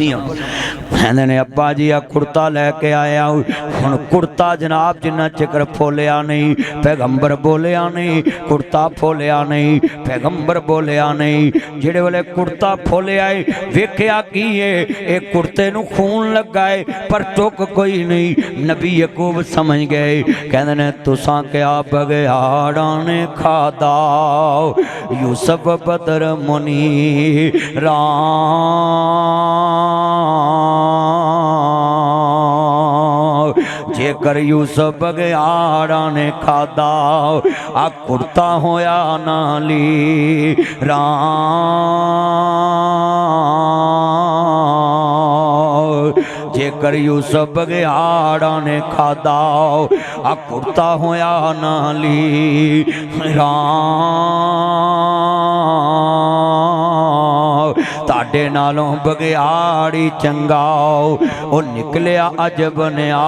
कहते ने अब्बा जी आ कुर्ता लैके आया हुण कुर्ता जनाब जिन्ना चिकर फोलिया नहीं, पैगंबर बोलिया नहीं, कुर्ता फोलिया नहीं, पैगंबर बोलिया नहीं। जिहड़े वेले कुर्ता फोलिया वेख्या की है कुर्ते नूं खून लगा है पर टुक कोई नहीं। नबी यकूब समझ गए, कहते ने तुसां क्या बघियाड़ां ने खादा यूसुफ बदर मुनी जेकर यूसुफ बघियाड़ा ने खादा आ कुर्ता होया नाली जेकर यूसुफ बघियाड़ा ने खादा आ कुर्ता होया नाली ताडे नालों बघियाड़ी चंगा ओ निकलिया अज बनया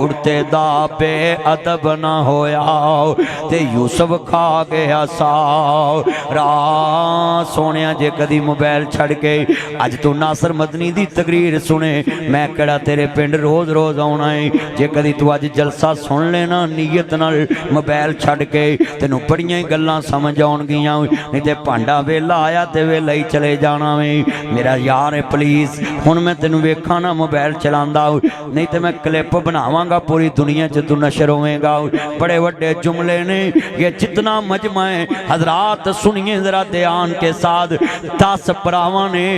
कुर्ते दा बेअदब ना होया ते यूसुफ खा गया साव सोनिया। जे कदी मोबाइल छड़ के अज तू नासर मदनी दी तकरीर सुने, मैं केड़ा तेरे पिंड रोज रोज आना है। जे कदी तू अज जलसा सुन लेना नीयत नाल मोबाइल छड़ के तेनू बड़ियां ही गल्लां समझ आउणगियां, नहीं ते भांडा वेला आया ते वेला ही चले जाना वे। मेरा यार है प्लीज़ हुण मैं तेनू वेखा ना मोबाइल चलांदा, नहीं तो मैं क्लिप बनावांगा पूरी दुनिया च तू नशर होवेगा। बड़े वड्डे जुमले ने ये जितना मजमा है हजरात सुनिए जरा ध्यान के साथ। 10 भरावां ने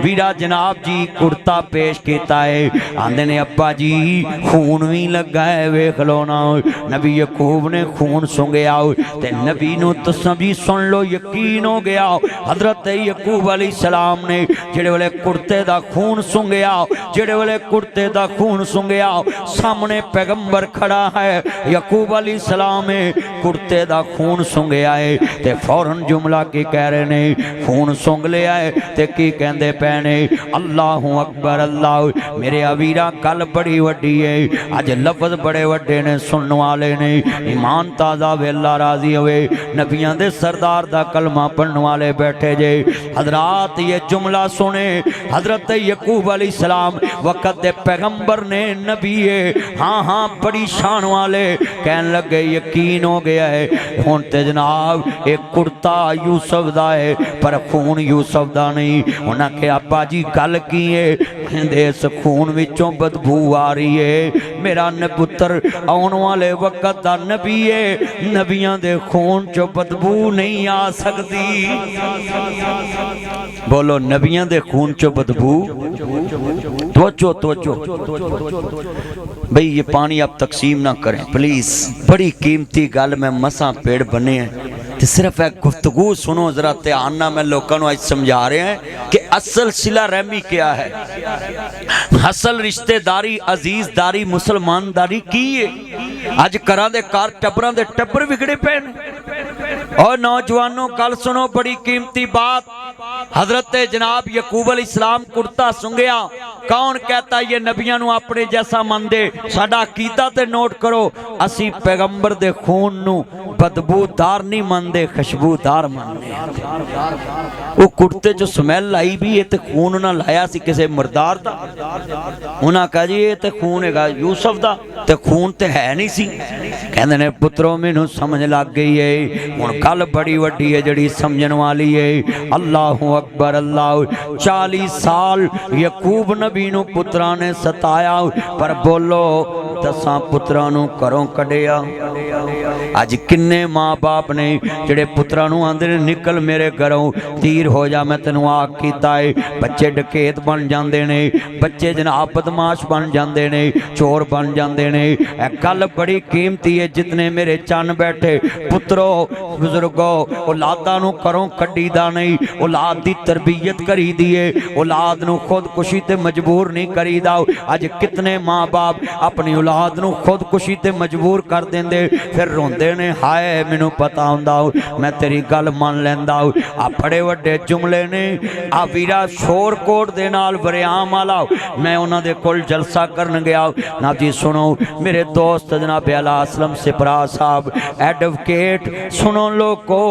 वीरा जनाब जी कुर्ता पेश किया है, आंदे ने अब्बा जी खून भी लगा है वेख लो ना। नबी यकूब ने खून सुंघिया ते नबी नूं तुसां भी सुन लो यकीन हो गया। हजरत यकूब अलैहिस्सलाम ने जिहड़े वेले कुर्ते दा खून सुंघिया, जिहड़े वेले कुर्ते दा खून सुंघिया सामने पैगंबर खड़ा है, यकूब अलैहिस्सलाम कुर्ते दा खून सुंघिया है ते फौरन जुमला की कह रहे ने खून सुंघ लिया है ते की कहंदे पे ने अल्लाहु अकबर अल्लाह। मेरे अवीरा गल बड़ी वड्डी है, अज लफज बड़े वड्डे ने सुनने वाले ने। ईमान ताज़ा वेला राजी होवे, नबियां दे सरदार दा कलमा पढ़ने वाले बैठे जे। हजरात ये जुमला सुने, हजरत यकूब अलैहिस्सलाम वक़्त दे पैगंबर ने नबी है, हाँ हाँ बड़ी शान वाले, कहन लगे यकीन हो गया है हुण ते जनाब एक कुर्ता यूसुफ दा है पर खून यूसुफ दा नहीं। उन्हें कहा अब्बा जी गल की है, कहंदे इस खून विचों बदबू आ रही है। मेरा पुत्र आने वाले वक्त दा नबी है, नबियां दे खून चो बदबू नहीं आ सकती। बोलो नबियां दे खून चो बदबू। तवज्जो तवज्जो भाई ये पानी आप तकसीम ना करें प्लीज, बड़ी कीमती गल मैं मसा पेड़ बने हैं तो सिर्फ एक गुफ्तगू सुनो जरा ध्यान ना। मैं लोगों को आज समझा रहे हैं कि असल सिला रहमी क्या है, असल रिश्तेदारी अजीजदारी मुसलमानदारी की है। अज घरां दे घर टब्बरां दे टब्बर विगड़े पे और नौजवानों कल सुनो बड़ी कीमती बात। हजरत जनाब यकूब अलैहिस्सलाम कुर्ता सुंघिया, कौन कहता ये नबियां नूं अपने जैसा मनदे। साडा अकीदा ते नोट करो, असी पैगंबर दे खून नूं बदबूदार नहीं मनदे, खुशबूदार मनदे। वो कुर्ते चो स्मैल आई भी है ते खून ना लाया सी किसी मुर्दार दा। उन्हां कहा जी ये ते खून हैगा यूसुफ दा ते खून ते है नहीं सी। कहंदे ने पुत्रो मैनू समझ लग गई है, हुण गल बड़ी वड्डी है जड़ी समझण वाली है। अल्लाहु अकबर अल्लाह। 40 साल यकूब नबी नूं पुत्रा ने सताया, पर बोलो 10 पुत्रा नूं घरों कढिया। अज किन्ने माँ बाप ने जिहड़े पुत्रा नूं आंदे ने निकल मेरे घरों, तीर हो जा मैं तेनू आख कीता है। बच्चे डकैत बन जाते ने, बच्चे जनाब बदमाश बन जाते ने, चोर बन जाते ने। गल बड़ी कीमती है। जितने मेरे चन बैठे पुत्रो बुजुर्गो, औलादा नूं घरों कढीदा नहीं, औलाद की तरबियत करी दी है, औलाद नूं खुदकुशी ते मजबूर नहीं करीदा। अज कितने माँ बाप अपनी औलाद नूं खुदकुशी ते मजबूर कर देंदे, फिर रोंदे हुंदे ने हाय मैनू पता हुंदा मैं तेरी गल मान लैंदा आ बड़े वड्डे जुमले ने आ वीरा शोरकोट दे नाल वरियाम वाला मैं उन्हां दे कोल जलसा करन गया ना जी सुनो मेरे दोस्त जनाब आला असलम सिपरा साहब एडवोकेट सुनो लोगो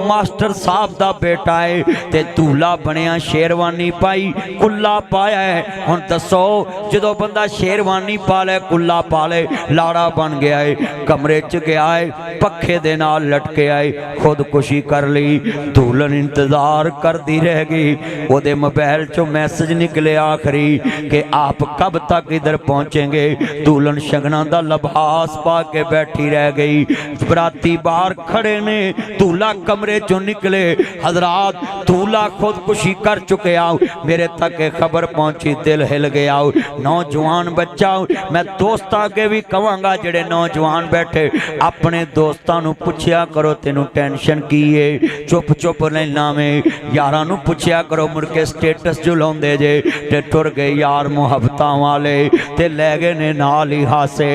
मास्टर साहब दा बेटा है ते दूल्हा बनिया शेरवानी पाई कुल्ला पाया है हुण दसो जदों बंदा शेरवानी पा ले कुल्ला पा ले लाड़ा बन गया है कमरे च गया है पखे दे नाल लटके आए खुदकुशी कर ली दुल्हन इंतजार करती रह गई ओदे मोबाइल चो मैसेज निकले आखिरी कि आप कब तक इधर पहुंचेंगे दुल्हन शगना दा लिबास पा के बैठी रह गई बराती बाहर खड़े ने दूल्हा कमरे चो निकले हजरात दूल्हा खुदकुशी कर चुके आओ मेरे तक खबर पहुंची दिल हिल गया नौजवान बच्चा मैं दोस्त आगे भी कहांगा जेड़े नौजवान बैठे अपने दोस्तों नूं पुछया करो तेनू टेंशन की है चुप चुप रहना में यारां नूं पुछया करो मुड़ के स्टेटस जो लाउंदे जे ते टुर गए यार मुहब्बतां वाले ते लै गए ने नाल ही हासे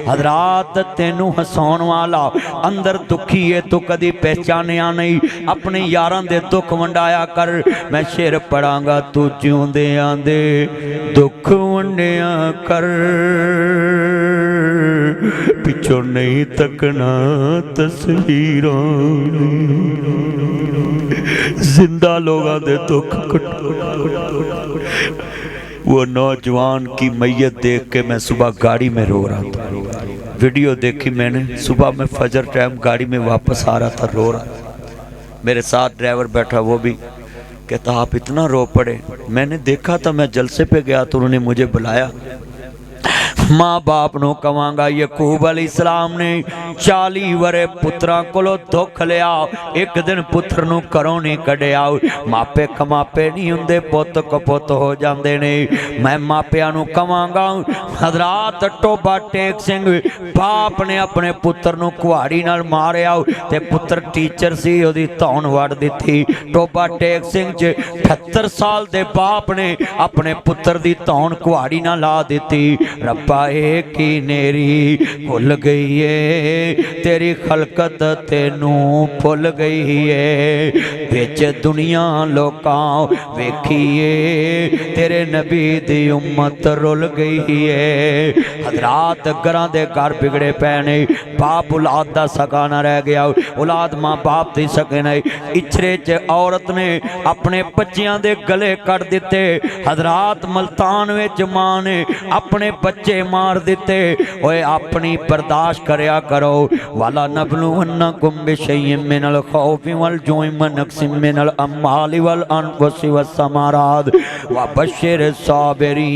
हजरात तेनू हसाउण वाला अंदर दुखी है तू कदी पहचानिया नहीं अपने यारां दे दुख वंडाया कर मैं शेर पढ़ांगा तू जिउंदे आंदे दुख वंडिया कर पिछों नहीं तकना तस्वीरों जिंदा लोगों दे दुख वो नौजवान की मैयत देख के मैं सुबह गाड़ी में रो रहा था वीडियो देखी मैंने सुबह में फजर टाइम गाड़ी में वापस आ रहा था रो रहा था मेरे साथ ड्राइवर बैठा वो भी कहता आप इतना रो पड़े मैंने देखा था मैं जलसे पे गया तो उन्होंने मुझे बुलाया माँ बाप नूं कवांगा यकूब अलैहिस्सलाम ने 40 वरे पुत्रां कोलों दुख लिया एक दिन पुत्र नूं घरों नहीं कढ़िया मापे खमापे नहीं हुंदे पुत कपुत हो जांदे ने मैं मापियां नूं कवांगा हजरात टोबा टेक सिंह बाप ने अपने पुत्र नूं कुहाड़ी नाल मारिया ते पुत्र टीचर सी ओदी धौन वड़ दित्ती टोबा टेक सिंह च 78 साल दे बाप ने अपने पुत्र दी धौन कुहाड़ी नाल ला दित्ती रब्बा की नेरी भुल गई है तेरी खलकत तेनू भुल गई है बिच दुनिया लोकां वेखिए तेरे नबी दी उम्मत रुल गई है हजरात घरां दे घर बिगड़े पै ने बाप औलाद दा सका ना रह गया औलाद मां बाप दी सके नहीं इछरे च औरत ने अपने बच्चियां दे गले कट दिते हजरात मुल्तान विच मां ने अपने बच्चे मार दिते ओए अपनी बर्दाश्त करया करो वाला नबलुवन्नकुम बिशैइन मिनल खौफि वल जुइ व नक्सिम मिनल अम्वालि वल अनफुसि वस्समारात व बश्शिर साबिरीन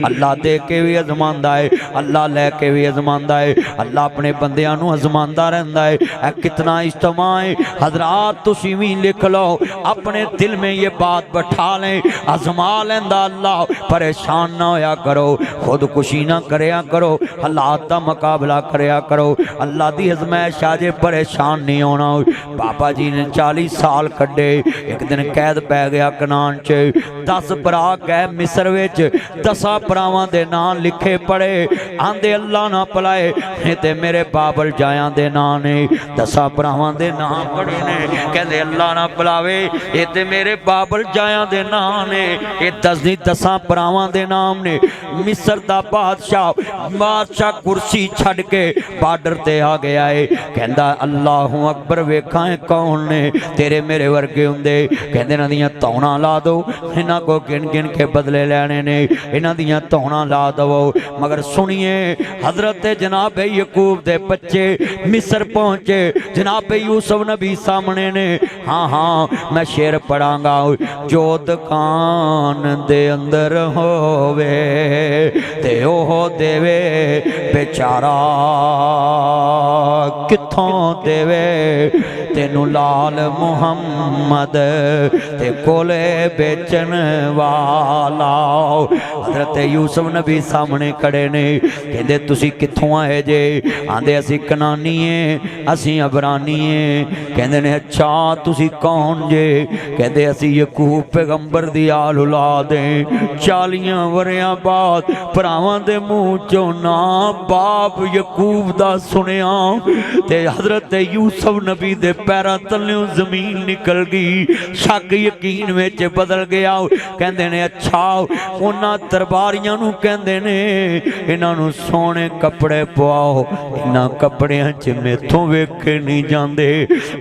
अल्लाह दे के भी आजमांदा है अल्लाह लैके भी आजमांदा है अल्लाह अपने बंदियां नूं आजमांदा रहंदा है ऐ कितना इज्तमा है हजरात तुसीं भी लिख लो अपने दिल में ये बात बैठा लें आजमा लेंदा अल्लाह परेशान ना होया करो खुदकुशी ना करया करो हालात का मुकाबला करया करो अल्लाह दी आजमाइश आजे परेशान नहीं होना बाबा जी ने 40 साल कड्डे एक दिन कैद पै गया कनान च 10 भरा गए मिस्र विच 10 भरावां दे नाम लिखे पड़े आंदे अल्लाह ना भलाए ते मेरे बाबल जाया दे नाम ने 10 भरावां दे नाम पड़े ने कहंदे अल्लाह ना भलावे ये ते मेरे बाबल जाया दे नाम ने ये 10 भरावां दे नाम ने मिस्र दा बादशाह कुर्सी छड़ के बार्डर ते आ गया है कहंदा अल्लाहु अकबर वेखां कौन ने तेरे मेरे वर्गे हुंदे कहंदे इन्हां दियां धौणां ला दो इन्हां को गिन गिन के बदले लैणे ने इन्हां दियां धौणां ला दवो मगर सुनिए हजरत जनाब यकूब दे बच्चे मिस्र पहुंचे जनाब यूसुफ नबी सामने ने हाँ हाँ मैं शेर पढ़ांगा जो दुकान दे अंदर होवे ते ओह देवे बेचारा कित्थों देवे तेनू लाल मुहम्मद ते कोले बेचन वाला। हजरत यूसुफ नबी सामने खड़े ने, कहते तुसी कित्थों आए जे? आंदे असी कनानी है, असी अबरानी है। कहते ने अच्छा तुसी कौन जे? कहते असी यकूब पैगंबर दी आल औलाद हैं। 40 वरियां बाद भरावां दे मुंह चों ना बाप यकूब दा सुनिया ते हजरत यूसुफ नबी दे पैरां तल्लों जमीन निकल गई। शक यकीन विच बदल गया। कहते ने अच्छा उन्हां दरबारियां नूं कहंदे ने इन्हां नूं सोहणे कपड़े पवाओ, इन्हां कपड़ियां च मैथों वेखे नहीं जांदे।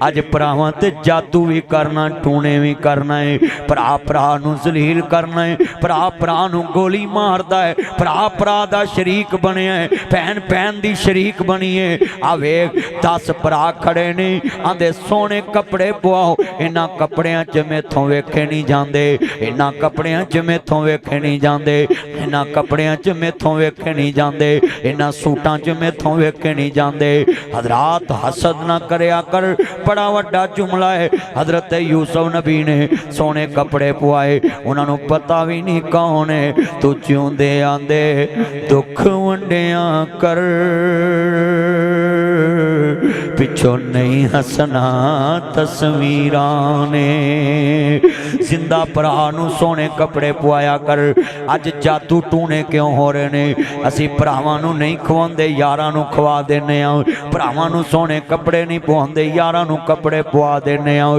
अज भरावां ते जादू भी करना, टूने भी करना है, भरा भरा नूं जलील करना है, भरा भरा नूं गोली मारदा है, भरा भरा दा शरीक बनिया है, भैन भैन दी शरीक बनी है। आ वेख 10 भरा खड़े ने, आंदे सोहणे कपड़े पवाओ, इन्हां कपड़ियां च मैथों वेखे नहीं जांदे, इन्हां कपड़ियां च मैथों वेखे नहीं जांदे, इन्हां कपड़ियां च मैथों वेखे नहीं जांदे, इन्हां सूटां च मैथों वेखे नहीं जांदे। हजरात हसद ना करया कर, बड़ा वड्डा जुमला है। हजरत यूसुफ नबी ने सोने कपड़े पवाए, उन्होंने पता भी नहीं कौन है। तू जिउंदे आंदे दुख वंडिया कर, पिछों नहीं हसना तस्वीरां ने। जिंदा भरा नूं सोने कपड़े पवाया कर। अज जादू टूने क्यों हो रहे ने? असी भरावां नूं नहीं खवांदे, यारां नूं खवा देने आ। भरावां नूं सोने कपड़े नहीं पवांदे, यारां नूं कपड़े पवा देने आ।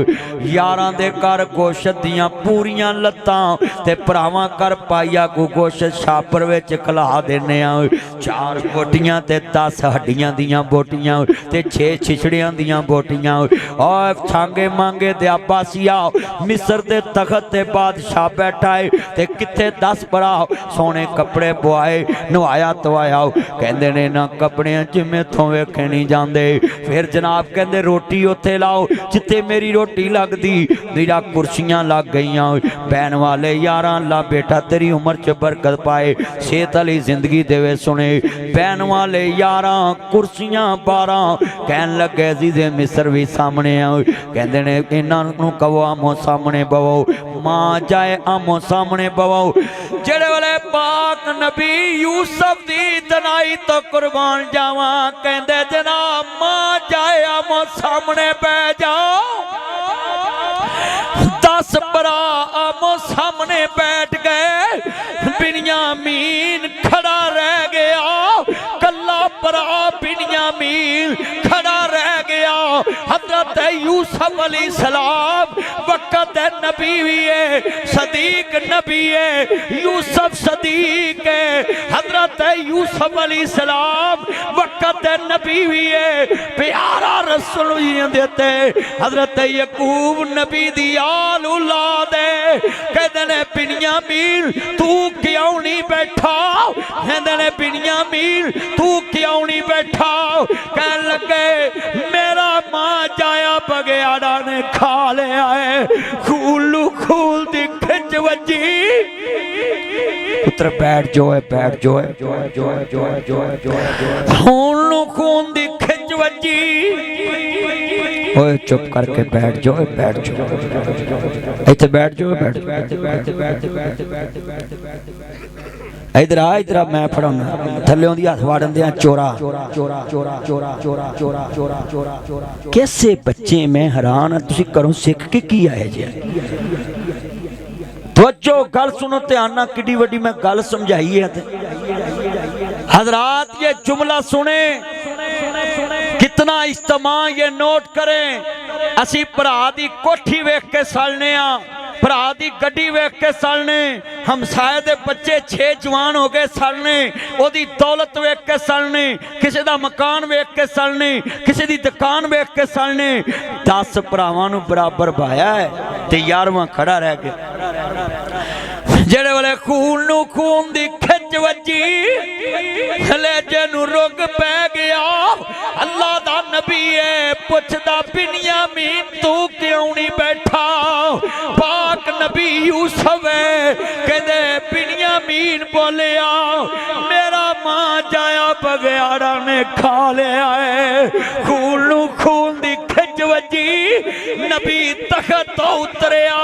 यारां दे घर गोश्त दियां पूरियां लत्तां ते भरावां घर पाइया को गोश्त छापर विच खला देने आ। 4 बोटियां ते 10 हड्डियां दियां बोटियां ते 6 छिछड़ियां दियां बोटियां। और छांगे मांगे दे आबासिया मिस्र दे तखत ते बादशाह बैठा है ते किथे 10 भरा सोने कपड़े पवाए, नवाया धवाया। कहंदे ने ना कपड़ियां च मैथों वेखे नहीं जांदे। फिर जनाब कहंदे रोटी उत्थे लाओ जिथे मेरी रोटी लगदी, मेरा कुर्सियां लग गईयां। बहन वाले यारां अल्लाह बेटा तेरी उम्र च बरकत पाए, सेहत वाली जिंदगी देवे सुने। बहन वाले यारां कुर्सियां 12 कहन लगे अजीज़े मिस्र भी सामने आओ। कहंदे ने इन्हां नूं कहो आमो सामने बवो, मां जाए आमो सामने बवो। जेड़े वाले पाक नबी यूसुफ दी दनाई तो कुर्बान जावां, कहंदे जनाब मां जाए आमो सामने बैठ जाओ। 10 भरा आमो सामने बैठ गए। बिन्यामीन खड़ा रह गया, कल्ला भरा बिन्यामीन खड़ा रह गया। हजरत यूसुफ अलैहिस्सलाम वक़्त नबी भी है, सदीक नबी है, यूसुफ सदीक है। हजरत यूसुफ अलैहिस्सलाम वक़्त नबी भी है, प्यारा रसूल देते। हजरत यकूब नबी दी आल औलाद है। कहते ने बिन्यामीन तू क्यों नहीं बैठा? कहते ने बिन्यामीन तू क्यों नहीं बैठा? कह लगे मेरा मां जाया बगैड़ा ने खा लिया है। खूलू खूल दी खिच वजी। पुत्र बैठ जो है, बैठ जो है, खूलू खून दी खिच वजी। ओए चुप करके बैठ जाओ, बैठ जाओ, इत्थे बैठ जाओ, बैठ इधर आ, इधर आ, मैं फड़ाना थल्लों दी हथ वाड़न दियां चोरा। कैसे बच्चे मैं हैरान हां, तुसीं घरों सिख के की आए जे? तवज्जो गल सुनो ध्यान नाल, किड्डी वड्डी मैं गल समझाई है। हजरात ये जुमला सुने, कितना इज्तमा ये नोट करें। असी भरा दी कोठी वेख के सड़ने आ, भरा दी गड्डी वेख के सड़ने, हमसाए दे बच्चे 6 जवान हो गए सड़ने, ओदी दौलत वेख के सड़ने, किसी दा मकान वेख के सड़ने, किसी दी दुकान वेख के सड़ने। 10 भरावां नूं बराबर भाया है ते 11वां खड़ा रह गया। जेड़े वाले खून नूं खून दी खिच वजी, कलेजे नूं रुग पै गया। अल्लाह दा नबी है, पुछदा बिन्यामीन तू क्यों नहीं बैठा? पाक नबी यूसुफ है। कहदे बिन्यामीन बोलिया मेरा मां जाया बगैड़ा ने खा लिया है। खून नूं खून दी खिच वजी। नबी तखत तो उतरिया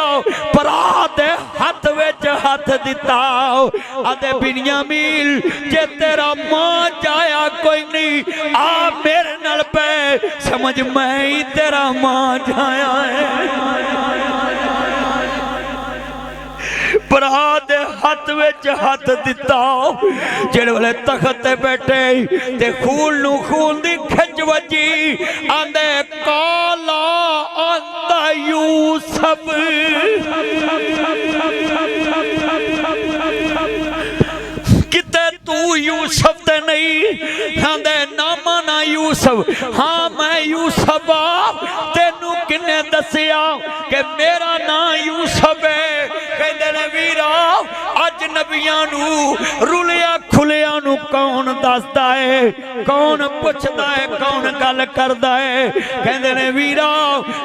भरा दे हथ विच हथ दिता आदे बिन्यामीन जे तेरा मां जाया कोई नहीं आ मेरे नाल पै समझ मैं ही तेरा मां जाया है भरा दे हथ विच हथ दिता जेड़े वाले तखत ते बैठे ते खून नू खून दी खिच वजी आंदे काला आंदा यूसुफ किते तू यूसुफ ते नहीं आंदे नामा ना यूसुफ हाँ मैं यूसुफ आ तेनू किन्ने दसिया कि मेरा ना यूसुफ है कहंदे ने वीरा अज नबियां नू रुलिया खुलिया नू कौन दसदा है कौन पुछदा है कौन गल करदा है कहंदे ने वीरा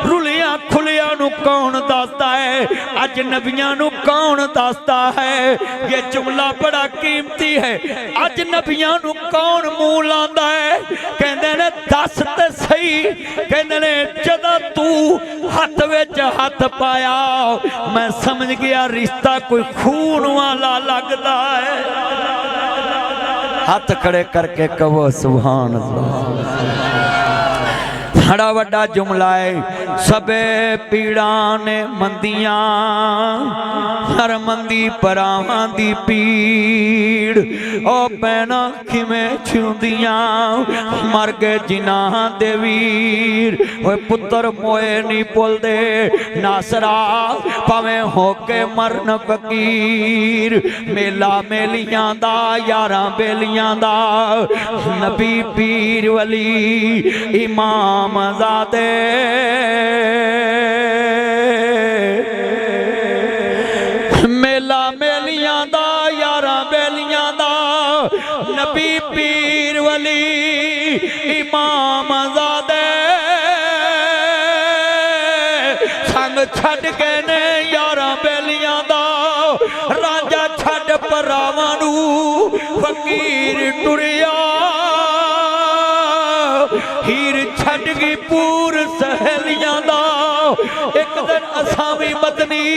रुलिया खुलिया नू कौन दसदा है अज नबियां नू कौन दसदा है ये जुमला बड़ा कीमती है अज नबियां नू कौन मुंह लांदा है कहंदे ने दस ते सही कहंदे ने जदा तू हथ विच हथ पाया मैं समझ गया रिश्ता कोई खून वाला लगता है हाथ खड़े करके कहो सुभान अल्लाह बड़ा वड्डा जुमला है सबे पीड़ा ने मंदियां हर मंदी परावां दी पीड़ ओ पैना किवें छुंदियां मर गए जिन्हां दे वीर ओए पुत्र मोए नहीं भुलदे नासरा भावें होके मरन फकीर मेला मेलियां दा यारां बेलियां दा नबी पीर वली इमाम ज़ादे मेला मेलियां दा यारा बेलियां दा नबी पीर वली इमाम ज़ादे संग छड़ के ने यारा बेलियां दा राजा छड़ भरावां नू फकीर टुरिया हीर छड़ गई पूर सहेलियां दा एक दिन असां भी मदनी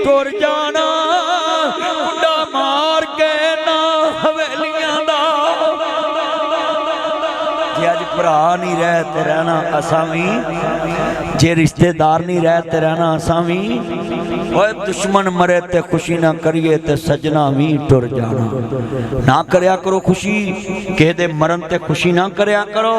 तुर जाना मुंडा मार के ना हवेलियां दा जे अज भरा नहीं रह ते रहना असां भी जे रिश्तेदार नहीं रह ते रहना असां भी ओए दुश्मन मरे ते खुशी ना करिए ते सजना भी टुर जाना ना करया करो खुशी किसे दे मरन ते खुशी ना करया करो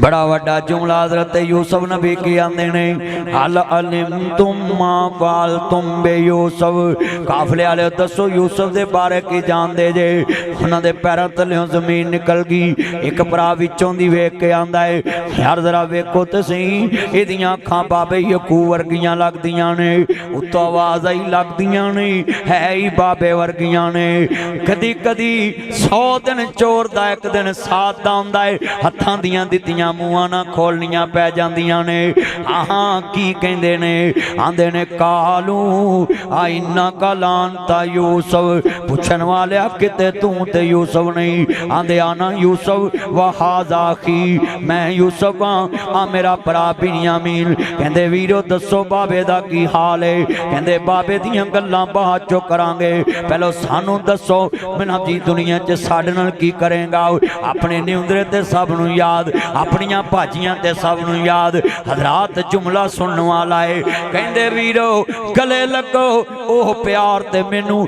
बड़ा वड्डा जुमला हज़रत यूसुफ नबी की आंदे ने हल अलिमतुम मा फालतुम बे यूसुफ काफले वाले दसो यूसुफ दे बारे की जानदे जे उन्हां दे पैरां थल्लों जमीन निकल गई एक भरा विचों दी वेख के आंदा है यार जरा वेखो ते सही इहदियां अखां बाबे यकूब वर्गियां लगदियां ने उत्तों आवाज़ आई लगदियां ने है ही बाबे वर्गियां ने कदी कदी 100 दिन चोर दा एक दिन साथ दा हुंदा है हत्थां दियां दित्तियां मूहां ना खोलनियां पै जांदियां ने आहां की कहंदे ने आंदे ने कालू आइना कलांता यूसुफ पुछन वालिया किते तू ते यूसुफ नहीं आंदे आना यूसुफ वहाज़ा की मैं यूसुफ आ मेरा भरा बिन्यामीन कहंदे वीरो दसो बाबे दा की हाल है कहंदे बाबे दियां गल्लां बाद चो करांगे पहलो सानू दसो बिना जी दुनिया च साडे नाल की करेगा अपने निउंदरे ते सब नू याद अपनियां भाजियां ते सब नू याद हजरात जुमला सुनने वाला है कहंदे वीरो गले लगो ओह प्यार ते मैनू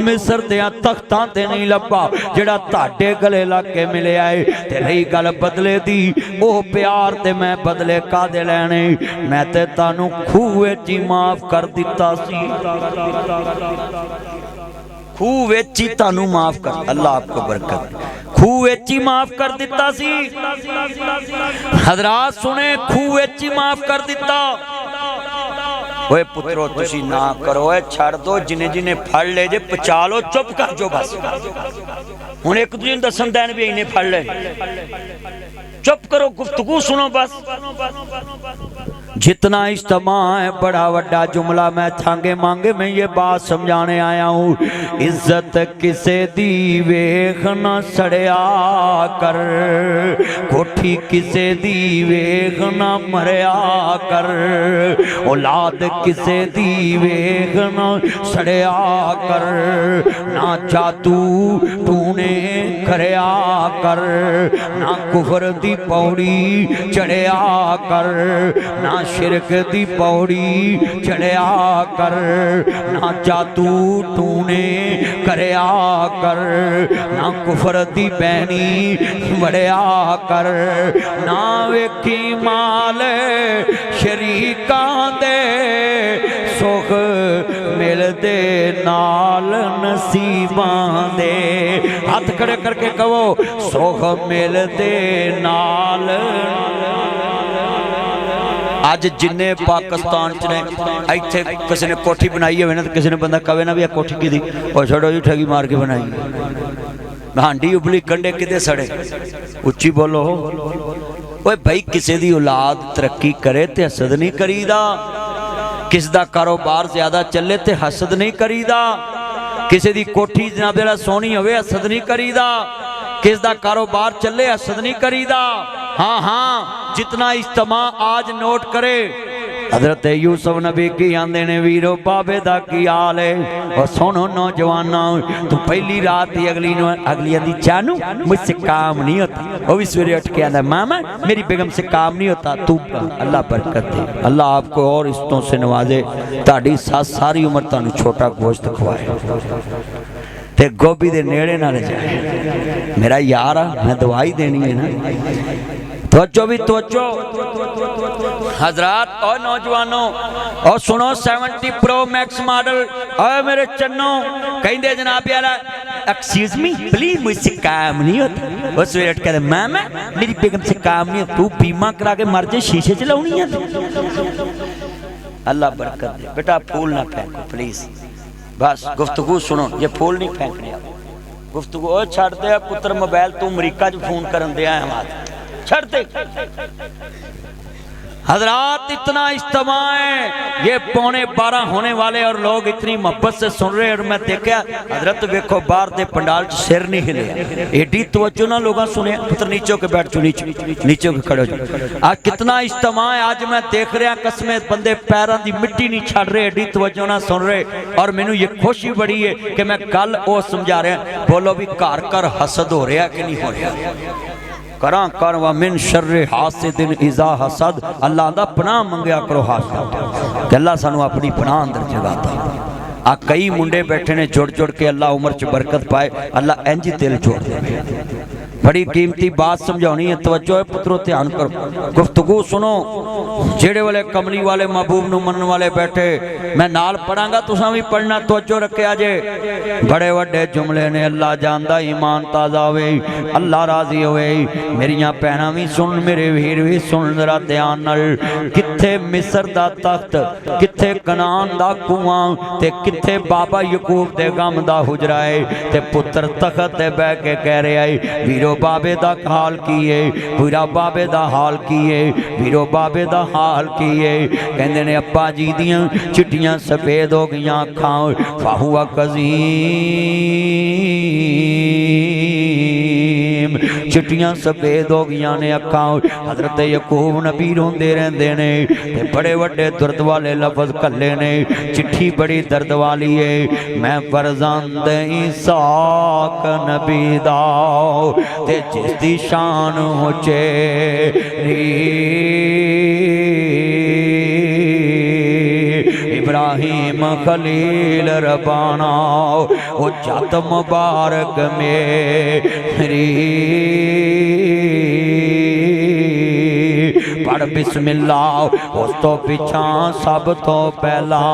मिस्र दे तख्तां ते नहीं लब्भा जेड़ा ताडे गले लग के मिलिया है ते रही गल बदले दी ओह प्यार ते मैं बदले कादे लैणे मैं ते तानू खूह विच ही माफ कर दिता सी खूह विच ही तानू माफ कर अल्लाह आपको बरकत खूह विच ही माफ कर दिता सी हजरात सुने खूह विच ही माफ कर दिता ओए पुत्रो तुसी ना करो छड़ दो जिन्हें जिन्हें फड़ ले जे पचा लो चुप कर जो बस हुण एक दूजे नूं दसन दैन भी इन्हें फड़ ले चुप करो, गुफ्तगू सुनो बस। जितना इज्तिमा है बड़ा वड्डा जुमला, मैं थांगे मांगे में ये बात समझाने आया हूँ। इज्जत किसे दी वेख न सड़िया कर, कोठी किसे दी वेख न मरिया कर, औलाद किसे दी वेख न सड़िया कर, ना जादू टूने करया कर, ना कुफर दी पौड़ी चढ़िया कर, ना शिरक दी पौड़ी चढ़िया कर, ना जादू टूने करया कर, ना कुफर दी बैनी बड़िया कर, ना वेखी माल शरीकां दे सुख मिलदे नाल नसीबां दे। हाथ खड़े करके कहो सुख मिलदे नाल। अज जिन्ने पाकिस्तान च ने इत्थे किसी ने कोठी बनाई हो ना, तो किसी ने बंदा कवे ना भी कोठी की और छोड़ो जी ठगी मार के बनाई, हांडी उबली कंडे किते सड़े। उच्ची बोलो ओए भाई, किसी दी औलाद तरक्की करे ते हसद नहीं करीदा, किस दा कारोबार ज्यादा चले ते हसद नहीं करीदा, किसी दी कोठी जनाब जरा सोहनी होवे हसद नहीं करीदा, किस दा कारोबार चले हसद नहीं करीदा। हाँ हाँ, जितना इज्तिमा आज नोट करे, हजरत यूसुफ नबी की आंदे ने वीरो बाबे दा की हाल है। और सुनो नौजवाना, तू पहली रात ही अगली आंदी जानू मुझसे काम नहीं होता, वो भी सवेरे उठ के आंदा मामा मेरी बेगम से काम नहीं होता। तू अल्लाह बरकत दे, अल्लाह आपको और रिश्तों से नवाजे, ताड़ी सास सारी उम्र तानू छोटा गोश्त खवाए ते गोभी दे नेड़े ना ले जाए। मेरा यार आ, मैं दवाई देनी है ना। तवज्जो भी तवज्जो हजरात और नौजवानों, और सुनो 70 प्रो मैक्स मॉडल। और मेरे चन्नो कहते जनाब यारा एक्सक्यूज मी प्लीज मुझसे काम नहीं होता। वो सवेरे उठ के मामा मेरी बेगम से काम नहीं होता, तू बीमा करा के मर जाए, शीशे च लाउनी है। अल्लाह बरकत दे। बेटा फूल ना फेंको प्लीज, बस गुफ्तगू सुनो, ये फूल नहीं फेंकने, गुफ्तगू। ओ छड़ दे पुत्र मोबाइल, तू अमरीका च फोन करन दे आया, छड़ दे। हजरात इतना इज्तिमा है, ये 11:15 होने वाले और लोग इतनी मोहब्बत से सुन रहे। और मैं देखा हजरत देखो बाहर दे पंडाल च सिर नहीं हिले, एडी तवज्जो ना लोग सुने। पुत्र नीचे के बैठ चो, नीचे के खड़े हो। आज कितना इज्तिमा है, आज मैं देख रहा कसमें बंदे पैरों की मिट्टी नहीं छड़ रहे, एडी तवज्जो ना सुन रहे। और मैनू ये खुशी बड़ी है कि मैं कल वो समझा रहा, बोलो भी घर घर हसद हो रहा कि नहीं हो रहा। करा कर व मिन शर्रे हासिदिन इज़ा हसद, अल्लाह दा पनाह मंगया करो हासद, कि अल्लाह सानू अपनी पनाह अंदर जगाता। आ कई मुंडे बैठे ने जुड़ जुड़ के, अल्लाह उम्र च बरकत पाए, अल्लाह इंज दिल जोड़ दे। बड़ी कीमती बात समझानी है, तवज्जो है पुत्रो, ध्यान करो, गुफ्तगू सुनो। जेड़े वाले कमली वाले महबूब नू मनन वाले बैठे, मैं नाल पढ़ांगा, तुसा भी पढ़ना, तवज्जो रखे। अजे बड़े वड्डे जुमले ने, अल्लाह जानदा ईमान ताज़ा होवे, अल्लाह राजी होवे। मेरियां भैणां भी सुन, मेरे वीर भी सुन जरा ध्यान नाल। किथे मिस्र दा तख्त, किथे कनान दा कुआं, ते किथे बाबा यकूब दे गम दा हुजरा है। ते पुत्र तख्त ते बह के कह रहा है वीरो बाबे दा हाल की है, पूरा बाबे दा हाल की है, वीरो बाबे दा हाल की है। कहंदे ने अब्बा जी दियां चिट्टियां सफेद हो गईयां अखां, फाहुआ कज़ीम, चिट्टियां सफेद हो गईयां ने अखां। हजरत यकूब नबी रोंदे रहंदे ने, ते बड़े वड्डे दर्द वाले लफ्ज़ कल्ले ने, चिट्ठी बड़ी दर्द वाली है। मैं फरजंद इसहाक नबी दा, ते जिसदी शान उचेरी, इब्राहिम खलील रबाना, ओ जत मुबारक मेरी। पढ़ बिस्मिल्लाह, उस तो पिछा सब तो पहला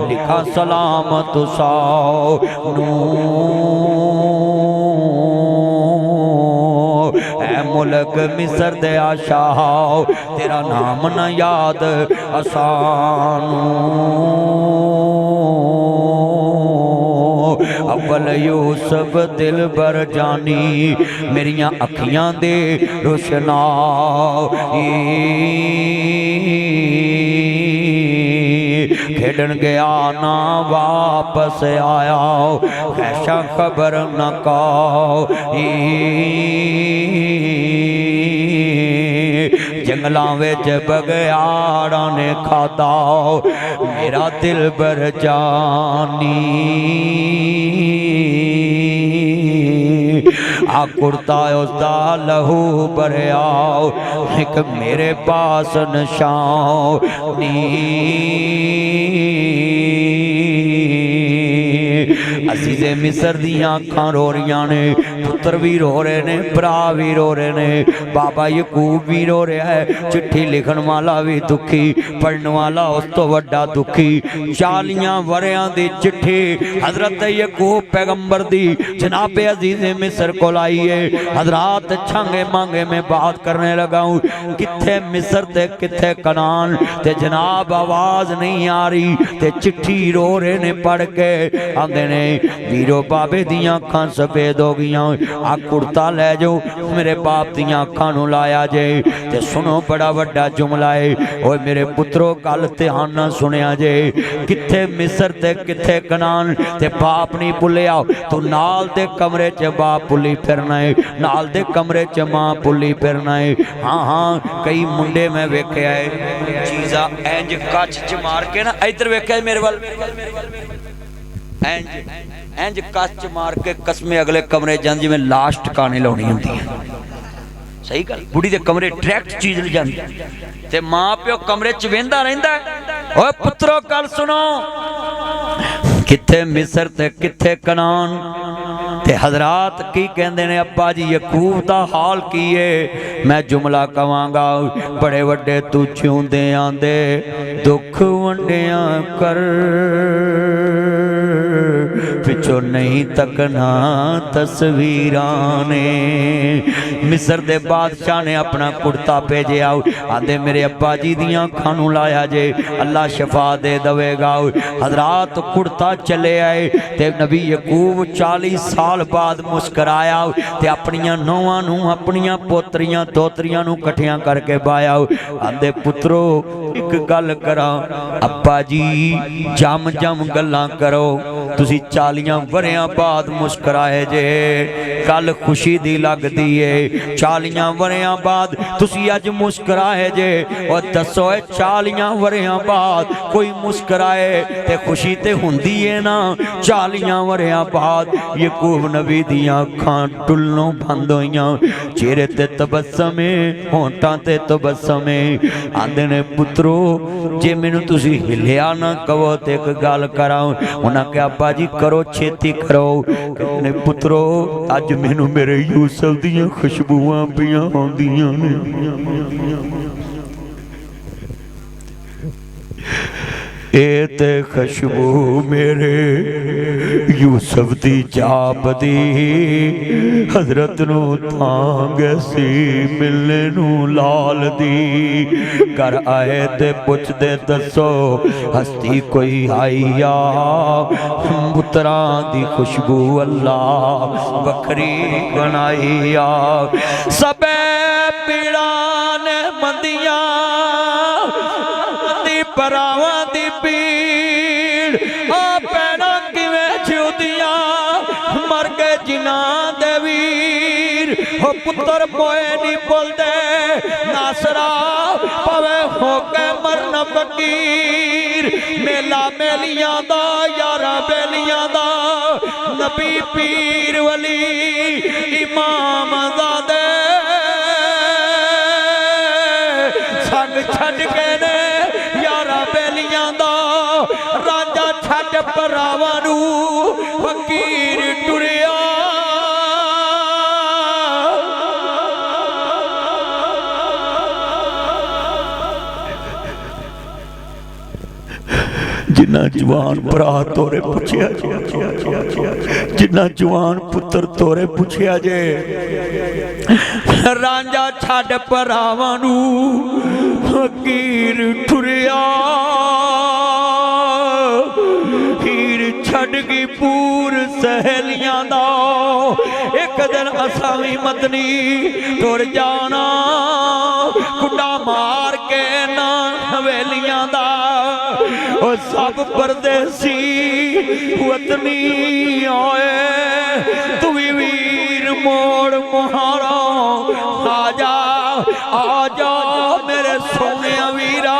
लिखा सलाम तुसाओ नू। ऐ मुल्क मिस्र दे आशाओ, तेरा नाम न याद असानू। अव्वल यूसुफ दिल बर जानी मेरिया अखियां दे रोशनाई खेडन गया ना वापस आया ऐसा खबर न कहो जंगलों विच बगयाड़ा ने खाता मेरा दिल बर जानी आ कुर्ता उसदा लहू भरिया एक मेरे पास निशानी असीजे मिस्र दियां अखां रो रही ने पुत्र भी रो रहे ने भरा भी रो रहे ने बाबा यकूब भी रो रहा है चिट्ठी लिखण वाला भी दुखी पढ़न वाला उस तो वड्डा दुखी 40 वरियां दी चिट्ठी हजरत यकूब पैगंबर दी जनाबे अजीज़े मिस्र को आई है हजरात छांगे मांगे में बात करने लगा हूँ किथे मिस्र ते किथे कनान ते जनाब आवाज नहीं आ रही ते चिट्ठी रो रहे ने पढ़ के आंदे ने वीरो बाबे दियां अखां सफेद हो गईयां आ कुर्ता लै जाओ मेरे बाप दियां अखां नूं लाया जे ते सुनो बड़ा वड्डा जुमला है ओए मेरे पुत्रो गल ध्यान नाल सुनिया जे किथे मिस्र ते किथे कनान ते बाप नहीं भुलिया तू नाल दे कमरे च बाप भुली फिरना है नाल दे कमरे च मां भुली फिरना है हाँ हाँ कई मुंडे मैं वेख्या है चीज़ा इंज कच्छ च मार के ना इधर वेख्या मेरे वाल इंज इंज कच्छ मार के कसमे अगले कमरे जांदी जिवें लाश टकाने लाउणी हुंदी है सही गल बुढ़ी दे कमरे डायरैक्ट चीज ले जांदी ते मां प्यो कमरे च वेंदा रहिंदा ओए पुत्रो गल सुनो किथे मिस्र ते किथे कनान ते हजरात की कहंदे ने अब्बा जी यकूब दा हाल की है मैं जुमला कवांगा बड़े वड्डे तू जिउंदे आंदे दुख वंडियां कर पिछो नहीं तकना तस्वीरां ने मिस्र दे बादशाह ने अपना कुर्ता भेजे आओ आंदे मेरे अब्बा जी दियां अखां नूं लाया जे अल्लाह शफा दे दवेगा हजरात कुर्ता चले आए ते नबी यकूब 40 साल बाद मुस्कराया ते अपनियां नौवां नूं अपनियां पोतरियां दोतरियां नूं इकट्ठियां करके बाया आंदे पुत्रो एक गल करा अब्बा जी जम जम गल्लां करो तुसी 40 वरियां बाद मुस्कराए जे गल खुशी दी लगदी है 40 वरियां बाद तुसी अज मुस्कराए जे और दसो 40 वरियां बाद कोई मुस्कराए ते खुशी ते हुंदी है ना 40 वरियां बाद यकूब नबी दियां अखां टुल्लों बंद होइयां चेहरे ते तबस्सम होंठां ते तबस्सम आंदे ने पुत्रो जे मैनू तुसी हिलिया ना कहो ते एक गल करा उन्हां कहा अब्बा जी करो छेती करो ने पुत्रो अज मैनू मेरे यूसुफ दियां खुशबुआं पियां आउंदियां ने ए ते खुशबू मेरे यूसुफ दी जाप दी हजरत नू तांग सी मिलने नू लाल दी घर आए ते पुछदे दसो हस्ती कोई आई आ पुत्रा दी खुशबू अल्लाह बखरी बनाई आ सबे पीड़ा ने मंदियां परावां दी पीड़ आ पैना किवें छिउदियां मर गए जिन्हां दे वीर हो पुत्र मोए नहीं बोलदे नासरा पवे हो के मरना फकीर मेला मेलियां दा यारा बेलियां दा नबी पीर वली इमाम ज़ादे संग छड्ड के ने राजा छड्ड भरावां नू फकीर टुरिया जिन्ना जवान भरा तोरे पुछया जिन्ना जवान पुत्र तोरे पुछया जे रांझा छड्ड भरावां नू फकीर टुरिया हीर छड़ गई पूर दिन असां भी मदनी तुर जाना कुंडा मार के ना हवेलियां दा ओ सब परदेसी वतनी आए तू भी वीर मोड़ मुहारा आजा मेरे सोने वीरा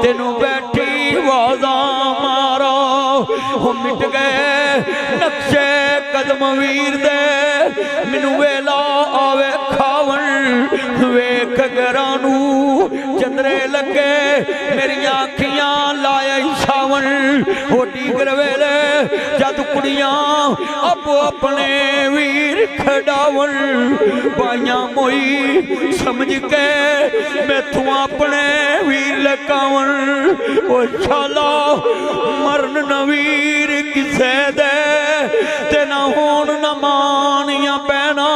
तेनू बैठी वाजा मारो हो मिट गए नक्शे कदम वीर दे मैनू वेला आवे खावन वेख घरानू चंदरे लगे मेरिया अखियां लाए सावन हो डीगर वेले जद कुड़ियां अपो अपने वीर खडावन बाइया मोई समझ के मैथों अपने वीर लकावन ओ शाला मरन न वीर किसे दे ते ना होन न मानिया पैना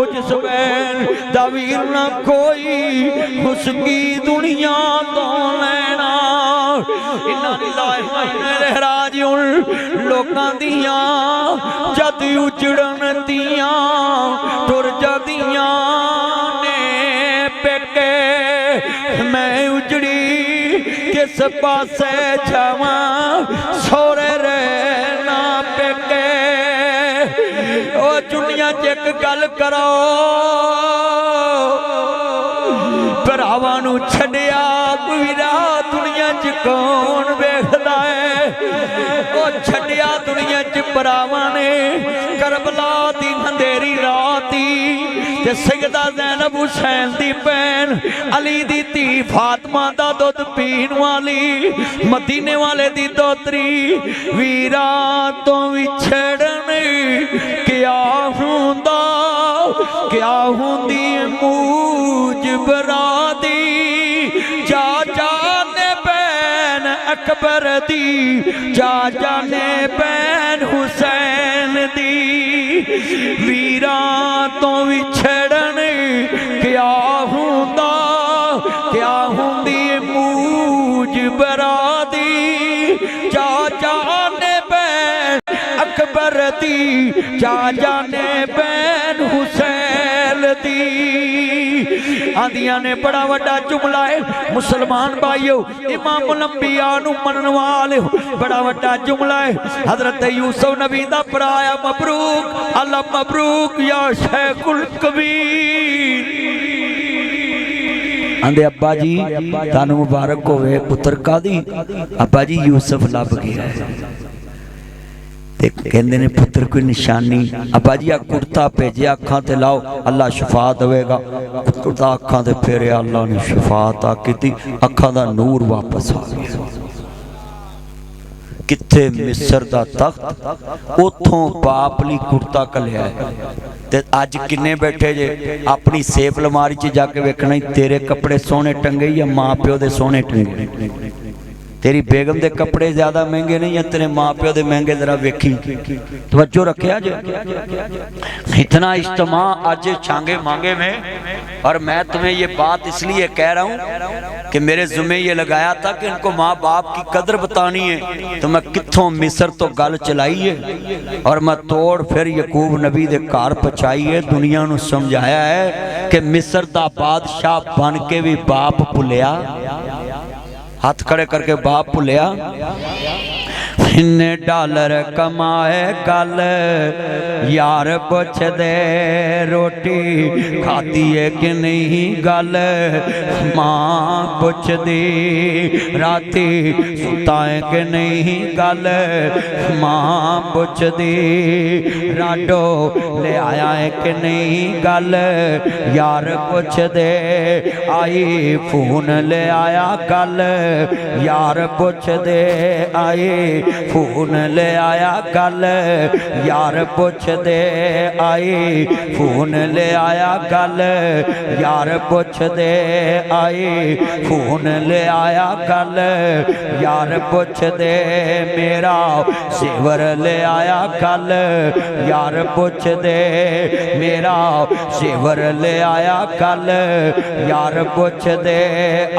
ओ जिस बैन दा वीर न कोई उसकी दुनिया तो लेना इन्ना लिल्लाहि राज लोकां दियां जद उजड़न दियां तुर जदियां ने पेके मैं उजड़ी किस पासे जावां सोरे रहना पेके ओ दुनिया च एक गल करो भरावां नू छड्डिया वीरा दुनिया च कौन वेखदा है ओ छड्डिया दुनिया च भरावां ने करबला दी अंधेरी राती ते सैयदा ज़ैनब हुसैन दी भैन अली दी धी फातिमा दा दुध पीण वाली मदीने वाले दी दोतरी वीरा तो विछड़न क्या हुंदा क्या हुंदी मूज बरादी जा जाने बैन अकबर दी जा जाने बैन हुसैन दी वीरा तो विछड़न क्या हुंदा क्या हुंदी मूज बरादी जा जाने बैन अकबर दी जा जाने बैन हुसैन दी आंदियां ने बड़ा वड्डा जुमला है मुसलमान भाइयों इमाम अंबिया नू मनन वाले बड़ा वड्डा जुमला है हजरत यूसुफ नबी दा पराया मबरूक अल्लाह मबरूक या शेखुल कबीर आंदे अब्बा जी तानू मुबारक होवे पुत्र कादी अब्बा जी यूसुफ लब गया है कहते ने पुत्र कोई निशानी अब्बा जी कुर्ता भेजे अखा ते लाओ अल्लाह शफा देगा कुर्ता अखा ते फेरे अल्लाह ने शफात की अखा दा नूर वापस आ गया किथे मिस्र दा तख्त उथों बाप लई कुर्ता कलिया ते अज किन्ने बैठे जे अपनी सेफ अलमारी च जाके वेखना तेरे कपड़े सोहने टंगे या माँ प्यो दे सोहने टंगे तेरी बेगम दे कपड़े ज्यादा महंगे नहीं है तेरे माँ प्यो दे महंगे जरा वेखी तवज्जो रखिया जे इतना इज्तिमा आज छांगे मांगे में और मैं तुम्हें ये बात इसलिए कह रहा हूँ कि मेरे जुम्मे ये लगाया था कि इनको माँ बाप की कदर बतानी है तो मैं कित्थों मिस्र तो गल चलाई है और मैं तोड़ फिर यकूब नबी दे घर पहुंचाई है दुनिया नू समझाया है कि मिस्र दा बादशाह बन के भी बाप भुलिया हाथ खड़े करके बाप भुलिया इन्ने डॉलर कमाए गल यार पुछ दे रोटी खाती है कि नहीं गल मां पुछ दी राती सुता है कि नहीं गल मां पुछ दी राडो ले आया है कि नहीं गल यार पुछ दे आई फोन ले आया गल यार पुछ दे आई फोन ले आया गल यार पुछ दे आई फोन ले आया गल यार पुछ दे आई फोन ले आया गल यार पुछ दे मेरा सेवर ले आया गल यार पुछ दे मेरा सेवर ले आया गल यार पुछ दे